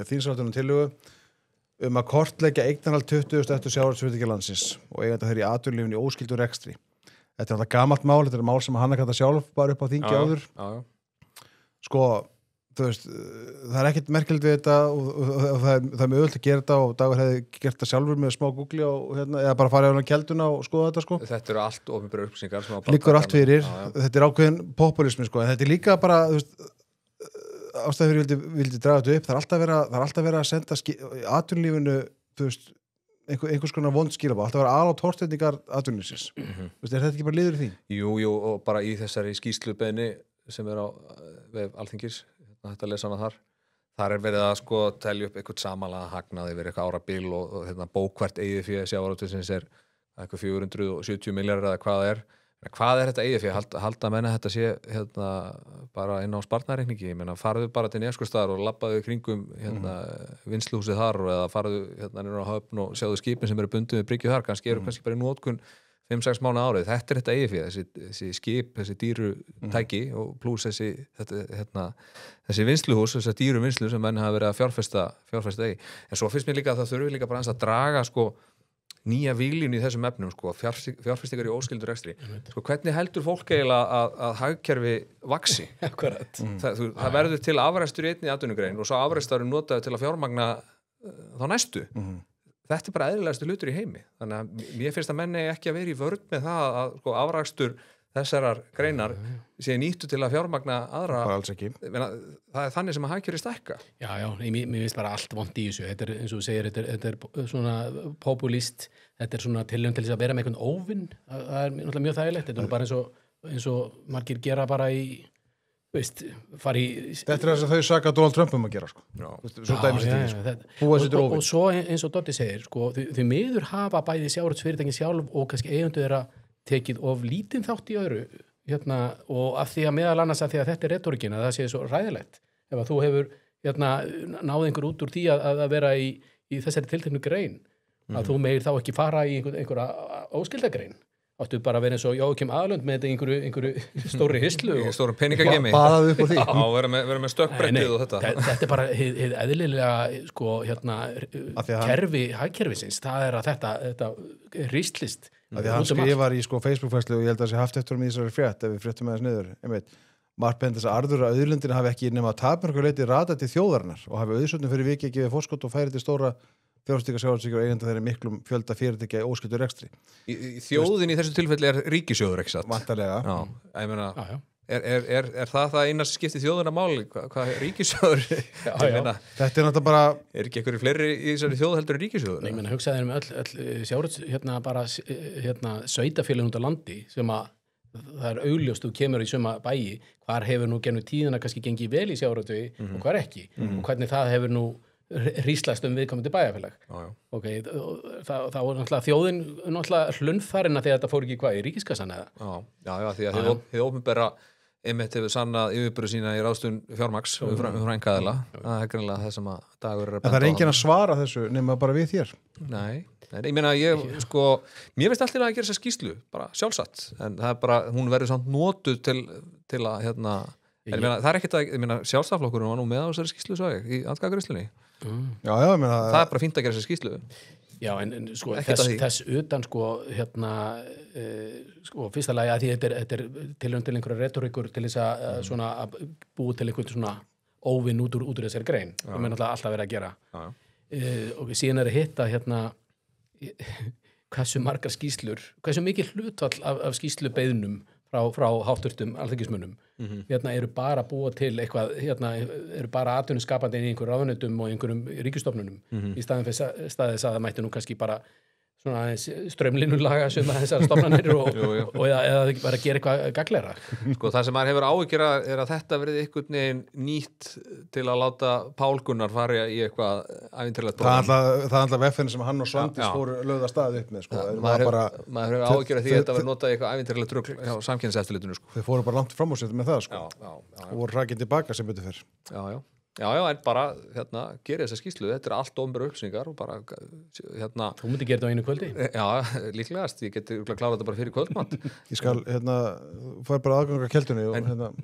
þingsályktun tillögu að kortleggja eignarhald 20 stærstu sjávarútvegsfyrirtækja landsins og eigenda þeirra í atvinnulífinu í óskyldu rekstri. Þetta er alltaf gamalt mál, þetta er mál sem hann kallað sjálf bara upp á þingi áður. Sko, þú veist, það er ekkert merkilegt við þetta og það er mögulegt að gera þetta og Dagur hefði gert það sjálfur með smá googli og eða bara farið á kelduna og skoða þetta, sko. Þetta eru allt opinberar upplýsingar sem liggur allt fyrir, þetta er ákveðin populismi, sko, en þetta er líka bara, þú veist, ástæður fyrir vildi draga þetta upp, það er alltaf verið að senda atvinnulífinu, þú veist, einhvers konar vond skilabá, alltaf vera alát hortendingar atvinnulífsins. Veist, er þetta ekki bara liður í því? Jú, og bara í þessari skýrslubeini sem er á vef Alþingis, þetta lesa hana þar er verið að sko telja upp eitthvað samanlega hagnaði verið eitthvað árabil og bókvært eigið fyrir sjávarútvegsins er eitthvað 470 milljarðar eða hvað það er. Hvað er þetta eigið fyrir? Halda menna þetta sé bara inn á sparnareikningi, ég meina farðu bara til Neskaupstað og labbaðu kringum vinnsluhúsið þar eða farðu niður á Höfn og sjáðu skipin sem eru bundið við bryggju þar, kannski bara í notkun 5-6 mánuði árið. Þetta er þetta eigið fyrir, þessi skip, þessi dýru tæki og pluss þessi vinsluhús, þessi dýru vinslu sem menn hafa verið að fjárfesta í. En svo finnst mér líka að það þurfi líka bara aðeins að draga sko nýja víglínu í þessum efnum, sko, fjárfestingar í óskyldur rekstri. Sko, hvernig heldur fólk eiginlega að hagkerfi vaxi? Akkurat. Það verður til afræstur í einni atvinnugrein og svo afræsturinn notaður til að fjármagna þá næstu. Þetta er bara eðlilegastu hlutur í heimi. Þannig að mér finnst að menni ekki að vera í vörn með það að sko, afrækstur þessarar greinar sé nýttu til að fjármagna aðra. Bara alls ekki. Það er þannig sem að hagkerfið stækka. Já, mér finnst bara allt vont í þessu. Þetta er, eins og þú segir, þetta er svona populist, þetta er svona tilhjörn til þess að vera með einhvern óvinn. Það er náttúrulega mjög þægilegt. Þetta er bara eins og margir gera bara í veist, fari í... Þetta er þess að þau saka Donald Trump að gera, sko. Svo dæmis í tíði, sko. Og svo eins og Doddi segir, sko, þau miður hafa bæði sjávarútvegsfyrirtækin sjálf og kannski eigendur þeirra tekið of lítinn þátt í öðru, og af því að meðal annars að því að þetta er retorikinn, að það sé svo ræðilegt. Ef að þú hefur, náð einhver út úr því að vera í þessari tilteknu grein, að þú meir þá ekki fara í einhverja óskildagrein. Áttu bara að vera eins og Jóakim Aðlund með þetta einhverju stóri hyslu og stórum peningagemi. Baðaðu upp á því. Já, vera með stökkbrettið og þetta. Þetta er bara hið eðlilega, sko, kerfi hagkerfisins. Það er að þetta rístlist. Því hann skrifar í sko Facebook-fæslu og ég held að það sé haft eftir í þessari frétt, ef við fréttum með þess niður. Mark bendir þess að arður að auðlundin hafi ekki nema takmörkuleyti ratað til þjóðarinnar og hafi auðsöndum fyrir viki gefið forskot og færi til stóra fjárfestingar sjávarútvegsfyrirtækja og eigenda þeirra miklum fjölda fyrirtækja í óskyldu rekstri. Þjóðin í þessu tilfelli er ríkissjóður, ekki satt? Vantarlega. Já, ég meina, er það eina sem skiptir þjóðina máli? Hvað er ríkissjóður? Þetta er náttúrulega bara... Er ekki einhverju fleiri í þessari þjóð heldur en ríkissjóður? Nei, ég meina, hugsaði öll sjávarútvegs, sveitafélögin út á landi sem að það er augljóst þú kemur í suma bæi, hvar hefur nú gennum tíðina kannski gengið vel í sjávarútvegi og hvar ekki og hvernig það hefur nú ríslast viðkomandi bæjarfélag. Okay, það var náttúrulega þjóðin náttúrulega hlunnfærinna þegar þetta fór ekki hvað í ríkiskassan eða? Já, því að þið opinbera einmitt hefur sannað yfirbyrðu sína í ráðstun fjármagns frænkaðila. Það er greinlega það sem að Dagur er að benda á. En það er enginn að svara þessu nema bara við þér. Nei, ég meina mér veist alltaf að gera þessa skýrslu, bara sjálfsagt, en það er bara, hún verður samt notuð til að það er ekkert að, ég meina, sjálfstæðarflokkurinn var nú með á þessari skýrslu, svo ég, í atkvæðagreiðslunni. Já, ég meina það er bara fínt að gera þessa skýrslu. Já, en sko, þess utan, sko, fyrsta lagi að því þetta er tilhjörn til einhverja retorikur til þess að svona að búi til einhvern svona óvinn út úr þessari grein, og mér náttúrulega alltaf verið að gera. Og síðan er að hitta hversu margar skýrslur, hversu mikið hlutfall af skýrslubeiðnum frá háttvirtum alþingismönnum eru bara búa til eitthvað, eru bara atvinnuskapandi inn í einhverjum ráðuneytum og einhverjum ríkisstofnunum í staðinn þess að það mætti nú kannski bara svona strömlínulaga sem þessar stofnanir og eða bara gera eitthvað gagleira. Sko það sem maður hefur áhyggjur að þetta verið einhvern veginn nýtt til að láta Pál Gunnar fara í eitthvað ævintýrlegt prógram. Það er alltaf FN sem hann og Svandís fóru lögða staði upp með sko. Maður hefur áhyggjur að því að þetta verið notað í eitthvað ævintýrlegt rugl hjá samkynniseftirlitinu sko. Þeir fóru bara langt fram á sér með það sko. Og voru hrakið tilbaka sem betur fyrr. Já, en bara, gera þessa skýrslu, þetta er allt opinberar upplýsingar og bara, Þú myndi gera þetta á einu kvöldi? Já, líklegast, ég geti klára þetta bara fyrir kvöldmatt. Ég skal, fær bara aðgang að keldunni og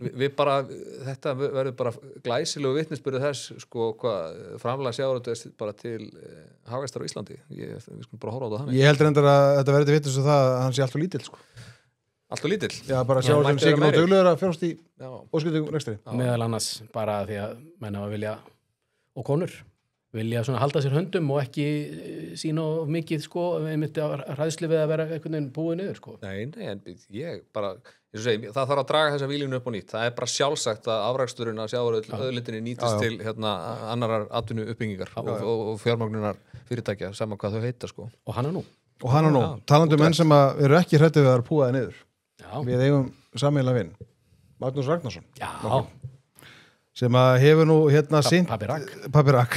við bara, þetta verður bara glæsilegu vitnisburði þess, sko, hvað framlag sjávarútvegs bara til hagvextar á Íslandi. Við skulum bara horfa á það þannig. Ég heldur endur að þetta verður vitnis um það að hann sé alltaf lítill, sko. Alltaf lítill? Já, bara sjá sem sé ekki nóg duglegur að fjárst í óskildum rekstri. Meðal annars bara því að menn hafa vilja, og konur, vilja svona halda sér höndum og ekki sína of mikið, sko, einmitt að hræðslu við að vera einhvern veginn búið niður, sko. Nei, en ég bara, ég svo segi, það þarf að draga þessa vílínu upp á nýtt. Það er bara sjálfsagt að afraksturinn að sjávarauðlindinni nýtist til annarar atvinnu uppbyggingar og fjármagnunar fyrirtækja, sama hvað þau heita, sko. Og hana nú, talandi menn sem eru ekki hræddir við að púaði niður. Já. Við eigum sameiginlega vinn Magnús Ragnarsson sem að hefur nú Pabbi Rak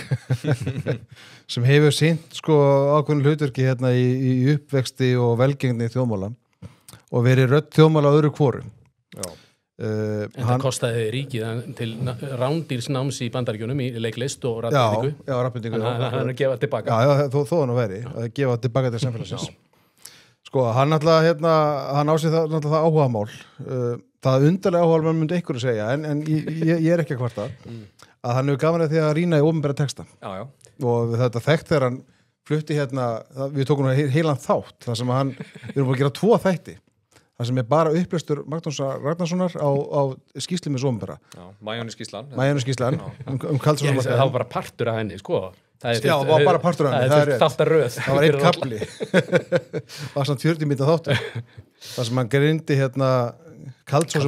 sem hefur sýnt sko ákveðin hlutverki í uppvexti og velgengni þjóðmála og verið rödd þjóðmála öðru hvoru. En það kostaði ríkið til rándýrsnáms í Bandaríkjunum í leiklist og rafbindingu. Já, rafbindingu. Hann er að gefa tilbaka. Já, þó nú veri að gefa tilbaka til samfélagsins. Sko, hann á sig það áhugamál. Það undarlega áhugamál myndi einhverju segja, en ég er ekki að kvarta að hann hefur gaman að því að rýna í opinbera texta. Já. Og þetta þekkt þegar hann flutti við tókum heilan þátt, þar sem við erum búin að gera 2 þætti. Það sem er bara upplestur Magnús Ragnarssonar á skýrslu með opinbera. Já, Majónisskýrslan. Majónisskýrslan Karlsson. Það var bara partur af henni, sko. Já, það var bara partur af henni, það er rétt. Það var einn kapli. Það var svona 40 mínútna þáttur. Það sem hann grindi Karlsson í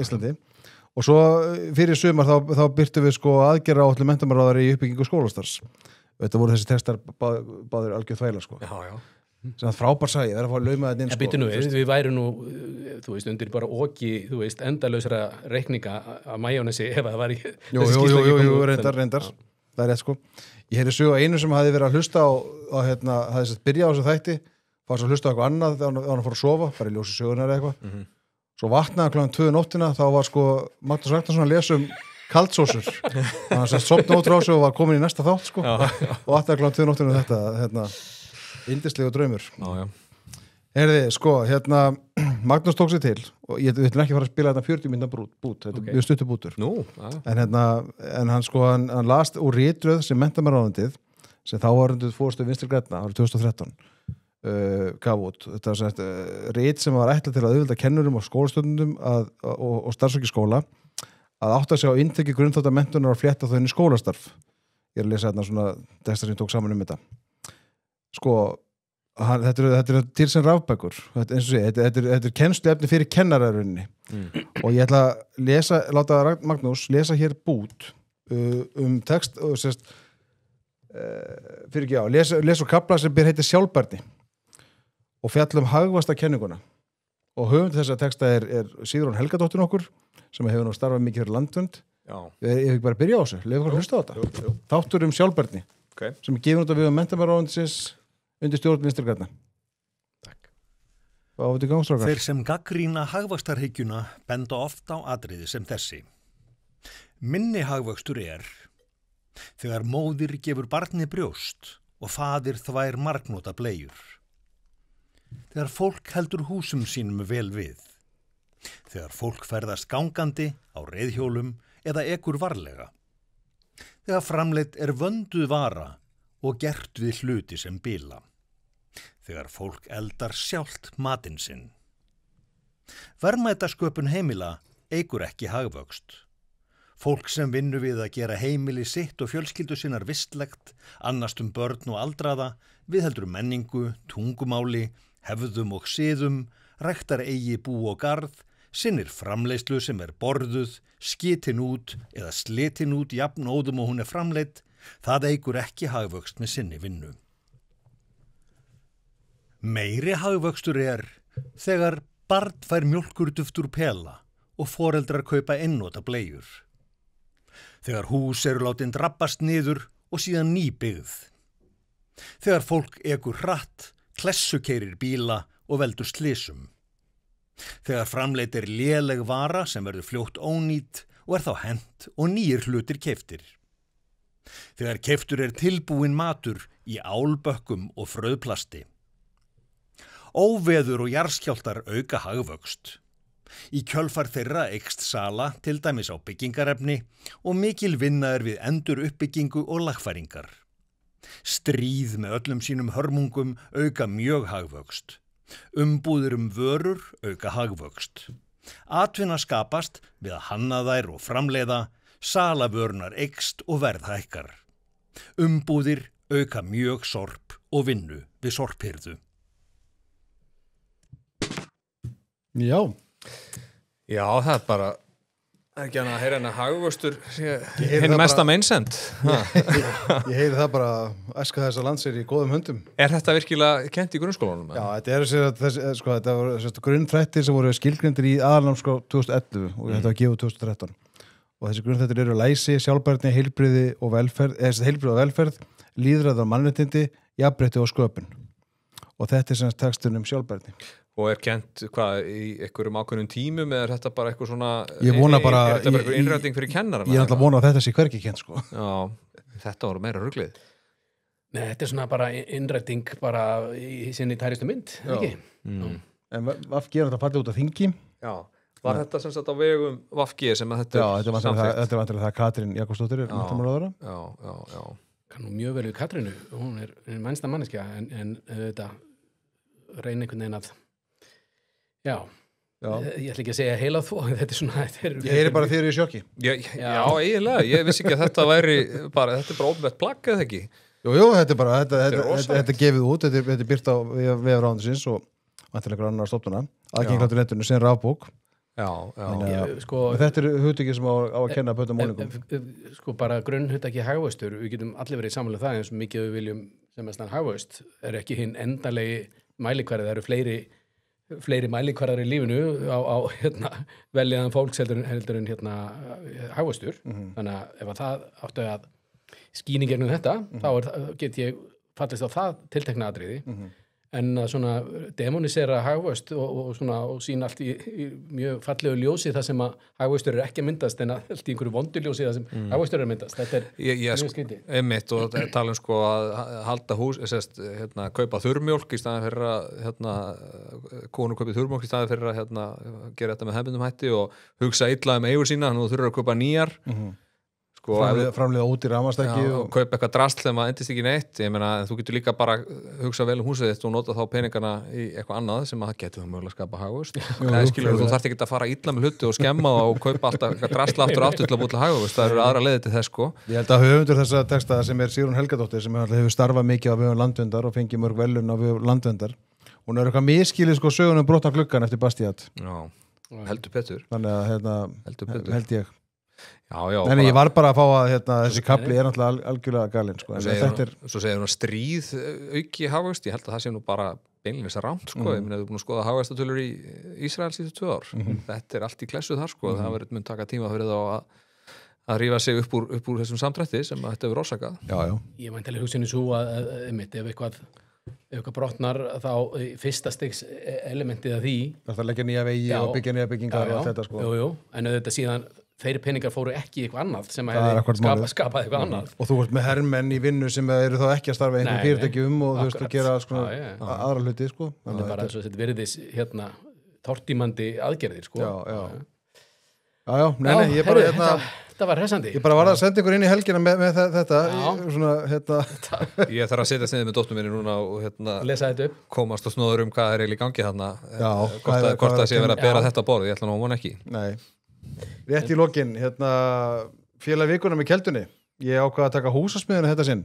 Íslandi. Og svo fyrir sumar þá byrtu við sko aðgerra áætlun menntamálaráðar í uppbyggingu skólastars. Þetta voru þessi textar báðir algjör þvæla, sko. Já. Sem að frábær sagði, það er að fá að lauma þetta inn sko. Býtu nú, við væri nú, þú veist, undir bara oki, þú veist, endalausra reikninga að majónesi ef það var ekki Jú, reyndar, það er rétt sko. Ég heyrði sögu einu sem hafði verið að hlusta á hafði sett byrja á þessu þætti, fannst að hlusta á eitthvað annað þegar hann fór að sofa, bara í ljósi sögunar eða eitthvað. Svo vaknaði kl. 2 nóttina, þá var sko Magnús Ragnarsson að lesa kaldsósur. Hann sett sopna út frá sig og var komin í næsta þátt sko. Og vaknaði kl. 2 nóttina þetta yndislegur draumur. Já. Heyrði, sko, Magnús tók sér til og við ætlum ekki að fara að spila þetta 40 mínútna bút, þetta er stuttur bútur. Nú, en hann sko, hann las úr ritröð sem menntamálaráðuneytið sem þá var undir fórstöð Vinstri grænna árið 2013 gaf út. Þetta var rit sem var ætlað til að auðvelda kennurum og skólastundum og starfsfólki skóla að átta sig á inntekki grunnþátta menntunar og flétta þau inn í skólastarf. Ég er að lesa svona texta sem tók saman þetta. Sko, þetta er til sem rafbækur, þetta er kennsluefni fyrir kennararunni og ég ætla að láta Magnús lesa hér bút text lesa og kapla sem heitir Sjálfbærni og fjalla hagvaxtar kenninguna og höfund þessa texta er Sigrún Helgadóttir okkur sem hefur nú starfað mikið fyrir Landvernd. Ég hef ekki bara að byrja á þessu, lefa okkur að hlusta á þetta. Þáttur Sjálfbærni sem er gefin út af við menntamálaráðuneytisins undir stjórn Vinstri grænna. Takk. Þeir sem gagnrýna hagvaxtarhyggjuna benda oft á atriði sem þessi. Minni hagvöxtur þegar móðir gefur barni brjóst og faðir þvær margnota bleiur. Þegar fólk heldur húsum sínum vel við. Þegar fólk ferðast gangandi á reiðhjólum eða ekur varlega. Þegar framleitt vönduð vara og gert við hluti sem bila. Þegar fólk eldar sjálft matinn sinn. Verðmætasköpun heimila eykur ekki hagvöxt. Fólk sem vinnur við að gera heimili sitt og fjölskyldu sinnar vistlegt, annast börn og aldraða, viðheldur menningu, tungumáli, hefðum og siðum, ræktar eigi bú og garð, sinnir framleiðslu sem borðuð, skitin út eða slitin út jafnóðum og hún framleidd, það eykur ekki hagvöxt með sinni vinnu. Meiri hagvöxtur þegar barn fær mjólkurduft úr pela og foreldrar kaupa einnota bleiur. Þegar hús eru látin drabbast niður og síðan nýbyggð. Þegar fólk ekur hratt, klessukeyrir bíla og veldur slysum. Þegar framleidd léleg vara sem verður fljótt ónýt og þá hent og nýir hlutir keyptir. Þegar keyptur tilbúinn matur í álbökkum og frauðplasti. Óveður og jarðskjálftar auka hagvöxt. Í kjölfar þeirra eykst sala, til dæmis á byggingarefni og mikil vinna við enduruppbyggingu og lagfæringar. Stríð með öllum sínum hörmungum auka mjög hagvöxt. Umbúðir vörur auka hagvöxt. Atvinna skapast við að hanna þær og framleiða, sala vörunar eykst og verð hækkar. Umbúðir auka mjög sorp og vinnu við sorphirðu. Já. Já, það bara ekki hann að heyra hennar hagvöxtur hinn mesta meinsend. Ég heyri það bara æska þessa landsir í góðum höndum. Þetta virkilega kent í grunnskólanum? Já, þetta voru grunnþættir sem voru skilgreindir í aðalnámskrá 2011 og þetta var gefið 2013. Og þessi grunnþættir eru læsi, sjálfbærni, heilbrigði og velferð, lýðræði og mannréttindi, jafnrétti og sköpun. Og þetta sem textun sjálfbærni. Og kent hvað í einhverjum ákveðnum tímum eða þetta bara eitthvað svona ég vona bara þetta bara einhver innræting fyrir kennarana? Ég ætla að vona að þetta sé hvergi kent sko. Já, þetta voru meira ruglið. Nei, þetta svona bara innræting bara í sinni tæristu mynd, ekki? En VFG þetta fallið út af þingi. Já, var þetta sem sagt á vegum VFG sem að þetta já, þetta var það Katrín Jakobsdóttir menntamálaráðherra. Já. Kann nú mjög vel við Katrínu, hún mennsta manneskja en þetta reyna einhvern veginn að Já, ég ætla ekki að segja heila þó, þetta svona... Ég heyri bara þeir í sjokki. Já, eiginlega, ég vissi ekki að þetta væri bara, þetta bara óbært plagg eða ekki? Jú, þetta er bara, þetta er gefið út, þetta er byrt á vefráðansins og vantilega annar stofnuna, aðgengilegt á netinu, sem rafbók. Já. Þetta er hugtöki sem á að kenna bötum málingum. Sko bara grunnhugtaki hagvöxtur, við getum allir verið sammála það eins og mikið við viljum sem að stann hagvöxt, ekki hinn endanlegi mælikvarði, það eru fleiri mælikvarðar í lífinu á veljaðan fólks heldur en hagvöxtur. Þannig að ef að það áttu að skýni gegnum þetta, þá get ég fallist á það tiltekna atriði. En að svona demonisera hagvöxt og sína allt í mjög fallegu ljósi það sem að hagvöxtur ekki að myndast en allt í einhverju vondu ljósi það sem hagvöxtur að myndast. Þetta er mjög skrítið. Einmitt og tala að halda hús, kaupa þurrmjólk í staðan fyrir að konur kaupið þurrmjólk í staðan fyrir að gera þetta með hefðbundum hætti og hugsa illa eigur sína, nú þurfur að kaupa nýjar. Framleiða út í ramastæki og kaupa eitthvað drasl þegar maður endist ekki neitt. Ég meina, þú getur líka bara hugsa vel húsið þitt og nota þá peningana í eitthvað annað sem að það getur mögulega að skapa hagvöxt. Þú þarft ekki að fara illa með hluti og skemma og kaupa alltaf eitthvað drasl aftur til að búið til hagvöxt. Það eru aðra leiðir til þess sko. Ég held að höfundur þessa texta sem Sigrún Helgadóttir sem hefur starfað mikið á vegum Landverndar og fengið mörg verðlaun á vegum Landverndar. Hún er eitthvað miskilið sko sögunum brotna gluggann eftir Bastíat. Já, heldur betur. Þannig að held ég. Já, en ég var bara að fá að þessi kapli er náttúrulega algjörlega galinn sko. Svo segir hún að stríð auki hagvöxt, ég held að það sé nú bara beinlega rámt sko, ég meina þú búin að skoða hagvextatölur í Ísrael síðustu 2 ár þetta er allt í klessu þar sko, það verður mun taka tíma fyrir þá að rífa sig upp úr þessum samdrætti sem þetta hefur orsakað. Já. Ég mæntilega hugsinni svo að ef eitthvað brotnar þá fyrsta stigs elementið af því það er leggja nýja vegi og byggja nýja byggingar og þetta sko. Jú, en þetta síðan þeir peningar fóru ekki í eitthvað annað sem hefði skapað eitthvað annað. Og þú ert með hermenn í vinnu sem eru þá ekki að starfa einhverjum fyrirtækjum og þú veist að gera aðra hluti sko. Það er bara þetta virðis tortímandi aðgerðir sko. Já, nei, ég bara þetta var hressandi. Ég bara var að senda ykkur inn í helgina með þetta Ég þarf að setja sniðið með dóttur minni núna og lesa þetta upp, komast og snóður hvað er eiginlega í gangi þarna hvort það sé að vera að bera þetta á borð, ég ætla nú að vona ekki. Nei, rétt í lokin félag vikuna með Keldunni ég ákvað að taka húsasmiðuna þetta sinn.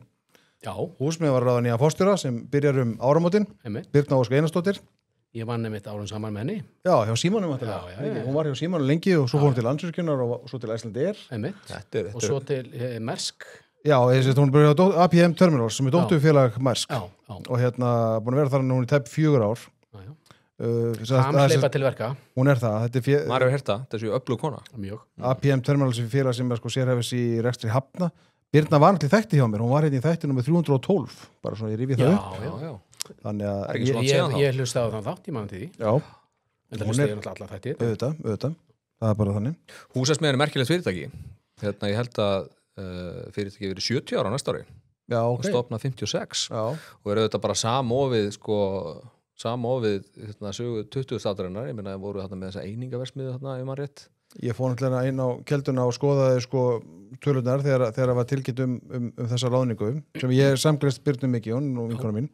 Já. Húsmiðan var ráða nýja forstjóra sem byrjar áramótin, Birna Ósk Einarsdóttir. Ég vann einmitt árum saman með henni. Já, hjá Símanum hún var hjá Símanum lengi og svo fór hún til Landsvirkjunar og svo til Icelandair og svo til Mersk Já, hún byrjaði á APM Terminals sem dótturfélag Mærsk og búin að vera þar núna í tæp 4 ár. Hamhleypa til verka. Hún það. Maður hefur hert það, þessi öflug kona. Mjög. APM Terminals er félag sem sérhæfis í rekstri Hafna. Birna var náttúrulega þætti hjá mér, hún var í þættinu með 312, bara svona ég rifið það upp. Já. Þannig að... Það ekki svo langt síðan þá. Ég hlustaði á þann þátt í mann til því. Já. En það hlustaði náttúrulega alla þætti. Auðvitað. Það bara þannig. Húsasmiðjan er merkilegt fyrirtæki. Ég held að fyrirtæki verið 70 ára næsta ári. Já, ok. Og stofnað 56. Já. Og auðvitað bara samofið sögu 20. aldarinnar. Ég meina, voru þarna með þessa einingaversmiðu þarna, ef maður rétt. Ég fór náttúrulega inn á kelduna og skoðaði tölunar þegar það var tilkynnt um þessa ráðningu sem ég samgleist Birnu mikið og vinkona mín.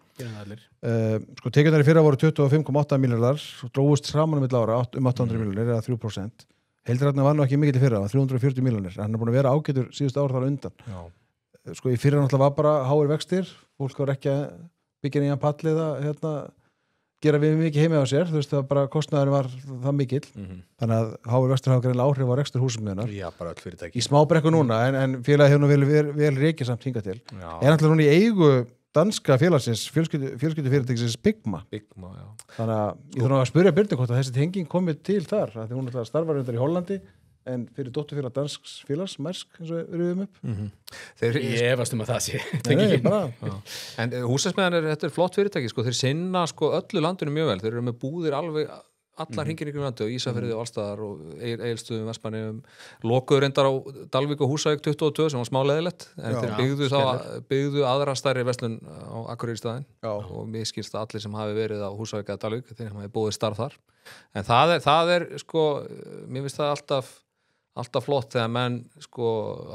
Tekjurnar í fyrra voru 25,8 milljarðar og dróðust saman milli ára 800 milljónir eða 3%. Heildararna var nú ekki mikið til fyrra, 340 milljónir. Hann er búin að vera ágætur síðustu ár þar undan. Í fyrra náttúrulega var bara háir vextir, fólk var ekki að byggja nýjan pall eða gera við mikið heimi á sér, þú veist það bara kostnaðurinn var það mikill, þannig að háir vextur hafa greinilega áhrif á rekstur húsasmiðjunnar. Já, bara öll fyrirtæki. Í smábrekku núna, en félagið hefur nú vel rekið samt hingað til. Er náttúrulega núna í eigu danska félagsins, fjölskyldufyrirtækisins Bigma. Bigma, já. Þannig að ég þarf að spyrja Birnu hvort að þessi tenging komið til þar, því hún náttúrulega starfar undir í Hollandi, en fyrir dótturfélag dansks félags, Mærsk, eins og við rifum upp. Ég efast að það sé tengingin. En húsasmiðjan þetta er flott fyrirtæki, þeir sinna öllu landinu mjög vel, þeir eru með búðir alveg allar hringir ykkur landi og Ísafirði og allstaðar og Egilsstöðum, Vestmannaeyjum, lokuðu reyndar á Dalvík og Húsavík 22 sem var smá leiðilegt, en þeir byggðu aðra stærri verslun á Akureyri staðinn og mér skilst að allir sem hafi verið á Húsavík eða Dalvík, þeir hafi búið starf þar. En það er mér finnst það alltaf flott þegar menn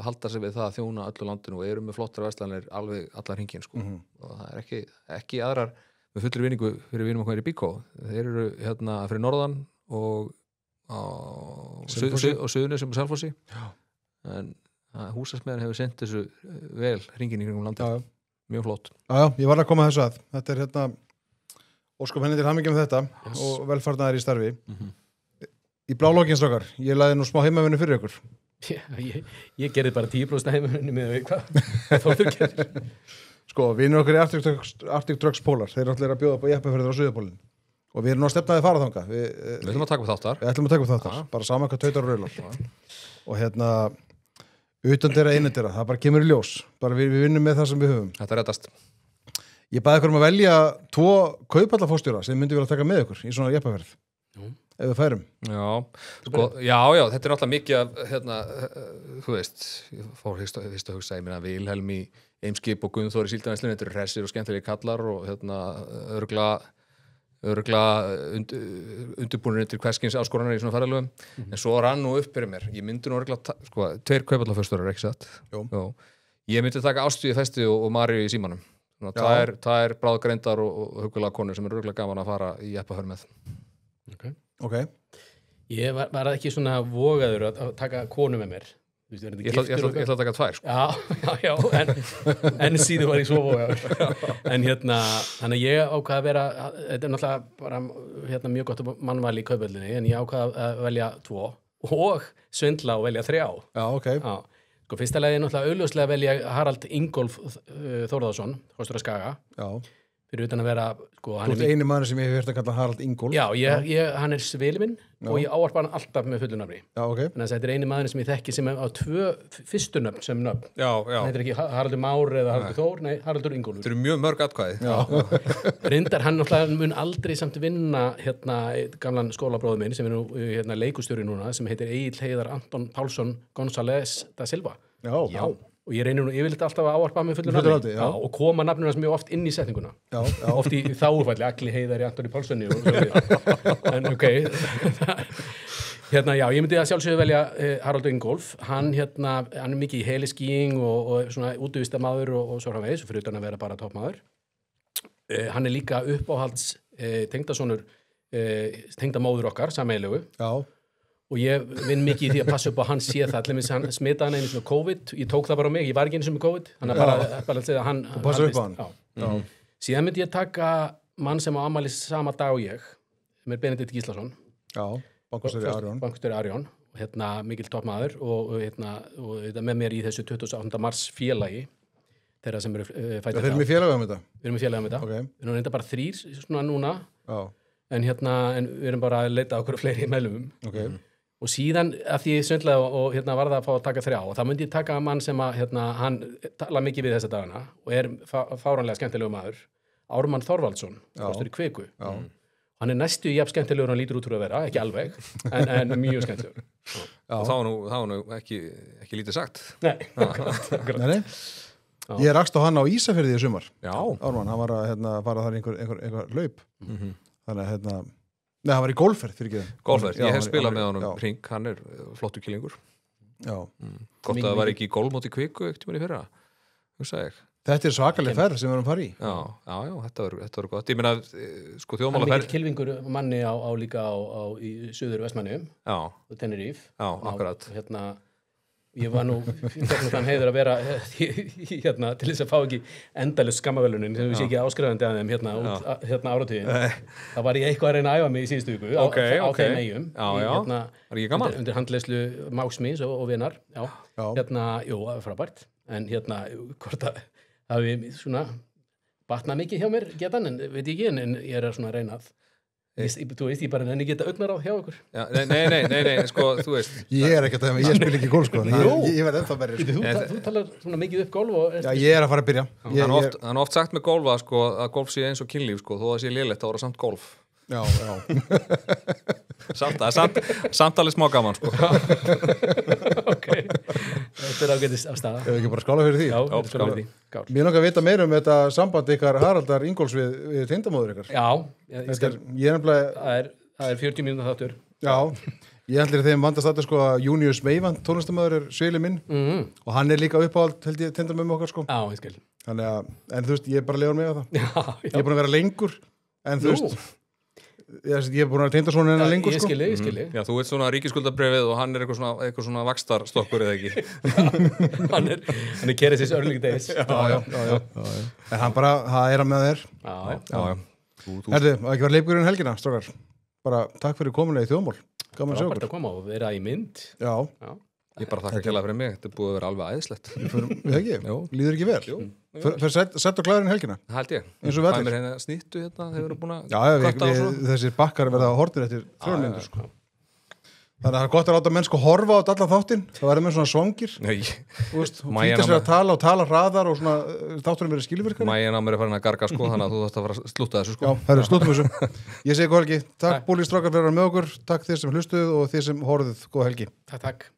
halda sig við það að þjóna öllu landinu og eru með flottar verslanir alveg allar hringin og það er ekki aðrar með fullri vinningu fyrir vinum okkar í Bíkó. Þeir eru fyrir norðan og Suðurnesjum og Selfossi. En húsasmiðjan hefur sendt þessu vel hringin í kringum landið. Mjög flott. Já, ég var að koma þessu að. Þetta er óskum henni til hamingjum með þetta og velfarnaðar í starfi. Í blálókin, strákar, ég laði nú smá heimavinnu fyrir ykkur. Ég gerði bara 10% heimavinnu með hvað Þórður gerir. Vinur okkur í Arctic Trucks Polar, þeir eru allir að bjóða upp á jeppaferðir á Suðurpólinn. Og við erum nú að stefna að fara þangað. Við ætlum að taka upp þáttar. Við ætlum að taka upp þáttar, bara saman hvað tautar og raular. Og utan þeirra einnig þeirra, það bara kemur í ljós. Bara við vinnum með það sem við höfum. Þetta reddast. Ég baði ykkur að velja 2 kaupallafórstjóra sem myndi vel að taka með ykkur í svona jeppaferð. Ef við færum. Já, þetta er alltaf mikið af, þú veist, ég fór fyrst að hugsa, ég meina Vilhelm í Eimskip og Gunnþór í Síldarneslunni, þetta eru hressir og skemmtilegi kallar og örgla undirbúinir til hverskins áskoranir í svona ferðalögum, en svo rann nú upp fyrir mér, ég myndi nú örgla, 2 kaupallafórstjórar, ekki satt? Jó. Ég myndi taka Ástíði Festi og Maríu í símanum. Það er bráðgreindar og hugulega konur sem eru örgla gaman að fara í jeppaferð með. Ok. Ég var ekki svona vogaður að taka konu með mér. Ég ætla að taka 2, Já, en síðan var ég svo vogaður. En þannig að ég ákvað að vera, þetta er náttúrulega bara mjög gott mannval í kaupvellinni, en ég ákvað að velja 2 og svindla og velja 3. Já, ok. Fyrsta lagi er náttúrulega augljóslega að velja Harald Ingólf Þórðarsson, Hóstur að Skaga. Já. Fyrir utan að vera, Þú ert eini maður sem ég hef verið að kalla Harald Ingólf. Já, hann er svili minn og ég ávarpa hann alltaf með fullu nafni. Já, ok. Þannig að þetta er eini maður sem ég þekki sem á 2 fyrstu nöfn sem nöfn. Já. Hann heitir ekki Haraldur Már eða Haraldur Þór, nei, Haraldur Ingólfur. Þetta eru mjög mörg atkvæði. Já. Reyndar hann náttúrulega mun aldrei samt vinna gamlan skólabróður minn sem er nú leikustjóri núna sem heitir Egill Heiðar Anton Pálsson González da Silva. Já. Og ég reynir nú yfirleitt alltaf að ávarpa með fullu nafni og koma nafnuna sem mjög oft inn í setninguna. Oft í þágufalli, Agli Heiðari, Antoni Pálssoni en ok. Já, ég myndi að sjálfsögðu velja Haraldur Ingólf. Hann er mikið í heliskíing og svona útvistarmaður og svo framvegis, fyrir utan að vera bara toppmaður. Hann er líka uppáhalds tengdasonur, tengdamóður okkar, sameiginlegu. Já. Og ég vinn mikið í því að passa upp á hann sé það, allir hann smitaði hann einu svona COVID, ég tók það bara á mig, ég var ekki einu sem er COVID, þannig að bara að segja að hann... Þú passa upp á hann? Já. Síðan myndi ég taka mann sem á afmæli sama dag og ég, sem er Benedikt Gíslason. Já, bankastjóri Arion. Bankastjóri Arion, mikil toppmaður og með mér í þessu 28. mars félagi þeirra sem eru fættir Þeir eru með félagum þetta? Við erum með félagum þetta. Okay. Við erum reynda bara 3 svona núna. Já. En við erum bara að leita okkur fleiri meðlumum. Okay. Og síðan að því svindlega og var það að fá að taka 3 og það myndi ég taka mann sem að hann tala mikið við þessa dagana og fáránlega skemmtilegu maður, Ármann Þorvaldsson, kostur í Kviku. Já. Hann næstu jafn skemmtilegur og hann lítur út úr að vera, ekki alveg, en mjög skemmtilegur. Og það var nú ekki lítið sagt. Nei, akkurat. Nei. Ég rakst á hann á Ísafirði í sumar. Já. Ármann, hann var að fara þar einhver hlaup. Þannig að nei, hann var í golfferð fyrir ekki. Golfferð, ég hef spilað með honum hring, hann flottur kýlingur. Já. Hvort það var ekki í golfmóti Kviku ekkert í fyrra, hugsa ég. Þetta svakaleg ferð sem við erum að fara í. Já, þetta var gott. Ég meina, sko þjóðmálaferð. Hann mikill kylfingur manni líka í Suður Vestmannaeyjum. Já. Og Tenerife. Já, akkurat. Ég var nú þann heiður að vera til þess að fá ekki endalaust skammavelunin sem við sé ekki áskrifandi að þeim áratugin. Það var ég eitthvað að reyna að æfa mig í síðustu viku á þeim eyjum. Var ekki gaman? Undir handleiðslu mágs míns og vinar. Já. Jú, frábært. En hvort að það hefði svona batnað mikið hjá mér getan, en veit ég ekki, en ég er svona að reyna að þú veist, ég bara nenni geta augnar á hjá ykkur. Nei, sko, þú veist. Ég er ekki að ég spil ekki golf, sko. Ég verð ennþá verið. Þú talar svona mikið upp golf og... Já, ég er að fara að byrja. Það er oft sagt með golfa, sko, að golf sé eins og kynlíf, sko, þó það sé lélegt að vera samt golf. Já. Samt alveg smá gaman, sko. Ok. Þetta er ágætis afstæða. Ef við ekki bara skála fyrir því. Já, skála fyrir því. Mér langar að vita meira um þetta samband ykkar Haraldar Ingólfs við tengdamóður ykkar. Já. Það er 40 mínútur þáttur. Já. Ég ætlir þeim vandast þetta, sko, að Június Meivand, tónlistamöður, svili minn og hann líka uppáhald, held ég, tengdamömmu okkar, sko. Já, ég skil. Þannig að, en þú veist, ég bara leifur mig á það. Já. Ég er búin að vera lengur, en þú veist, ég er búin að tengda svona hennar lengur, sko. Ég skilji. Já, þú veit svona ríkisskuldabrefið og hann er eitthvað svona vaxtarstokkur eða ekki. Hann er kerið sér early days. Já. En hann bara, það er að með þér. Já. Herðu, að ekki vera leikburinn helgina, strákar. Bara takk fyrir komuna í Þjóðmál. Gaman að sjá okkur. Að koma og vera í mynd. Já. Ég bara þakka kærlega fyrir mig, þetta er búið að vera alveg æðislegt. Við ekki? Líður ekki vel? Fyrir sett og klæðurinn helgina? Það held ég. Eins og vellir? Það er hérna snýttu hérna, þeir eru búin að kvarta á svo. Þessir bakkar verða hortir eftir 3 mínútur, sko. Þannig að það er gott að láta menn sko horfa á allan þáttinn, það verður með svona svangir. Þú veist, flýta sér að tala hraðar og svona þátturinn verður skilvirkari. Mæjan á mér er farin að garga, sko, þannig að þú þarfst að fara að slúta þessu, sko. Já, herru, slútum þessu. Ég segi góð helgi. Takk búlístrákar fyrir að vera með okkur, takk þér sem hlustuð og þér sem horfðuð, góð helgi. Takk.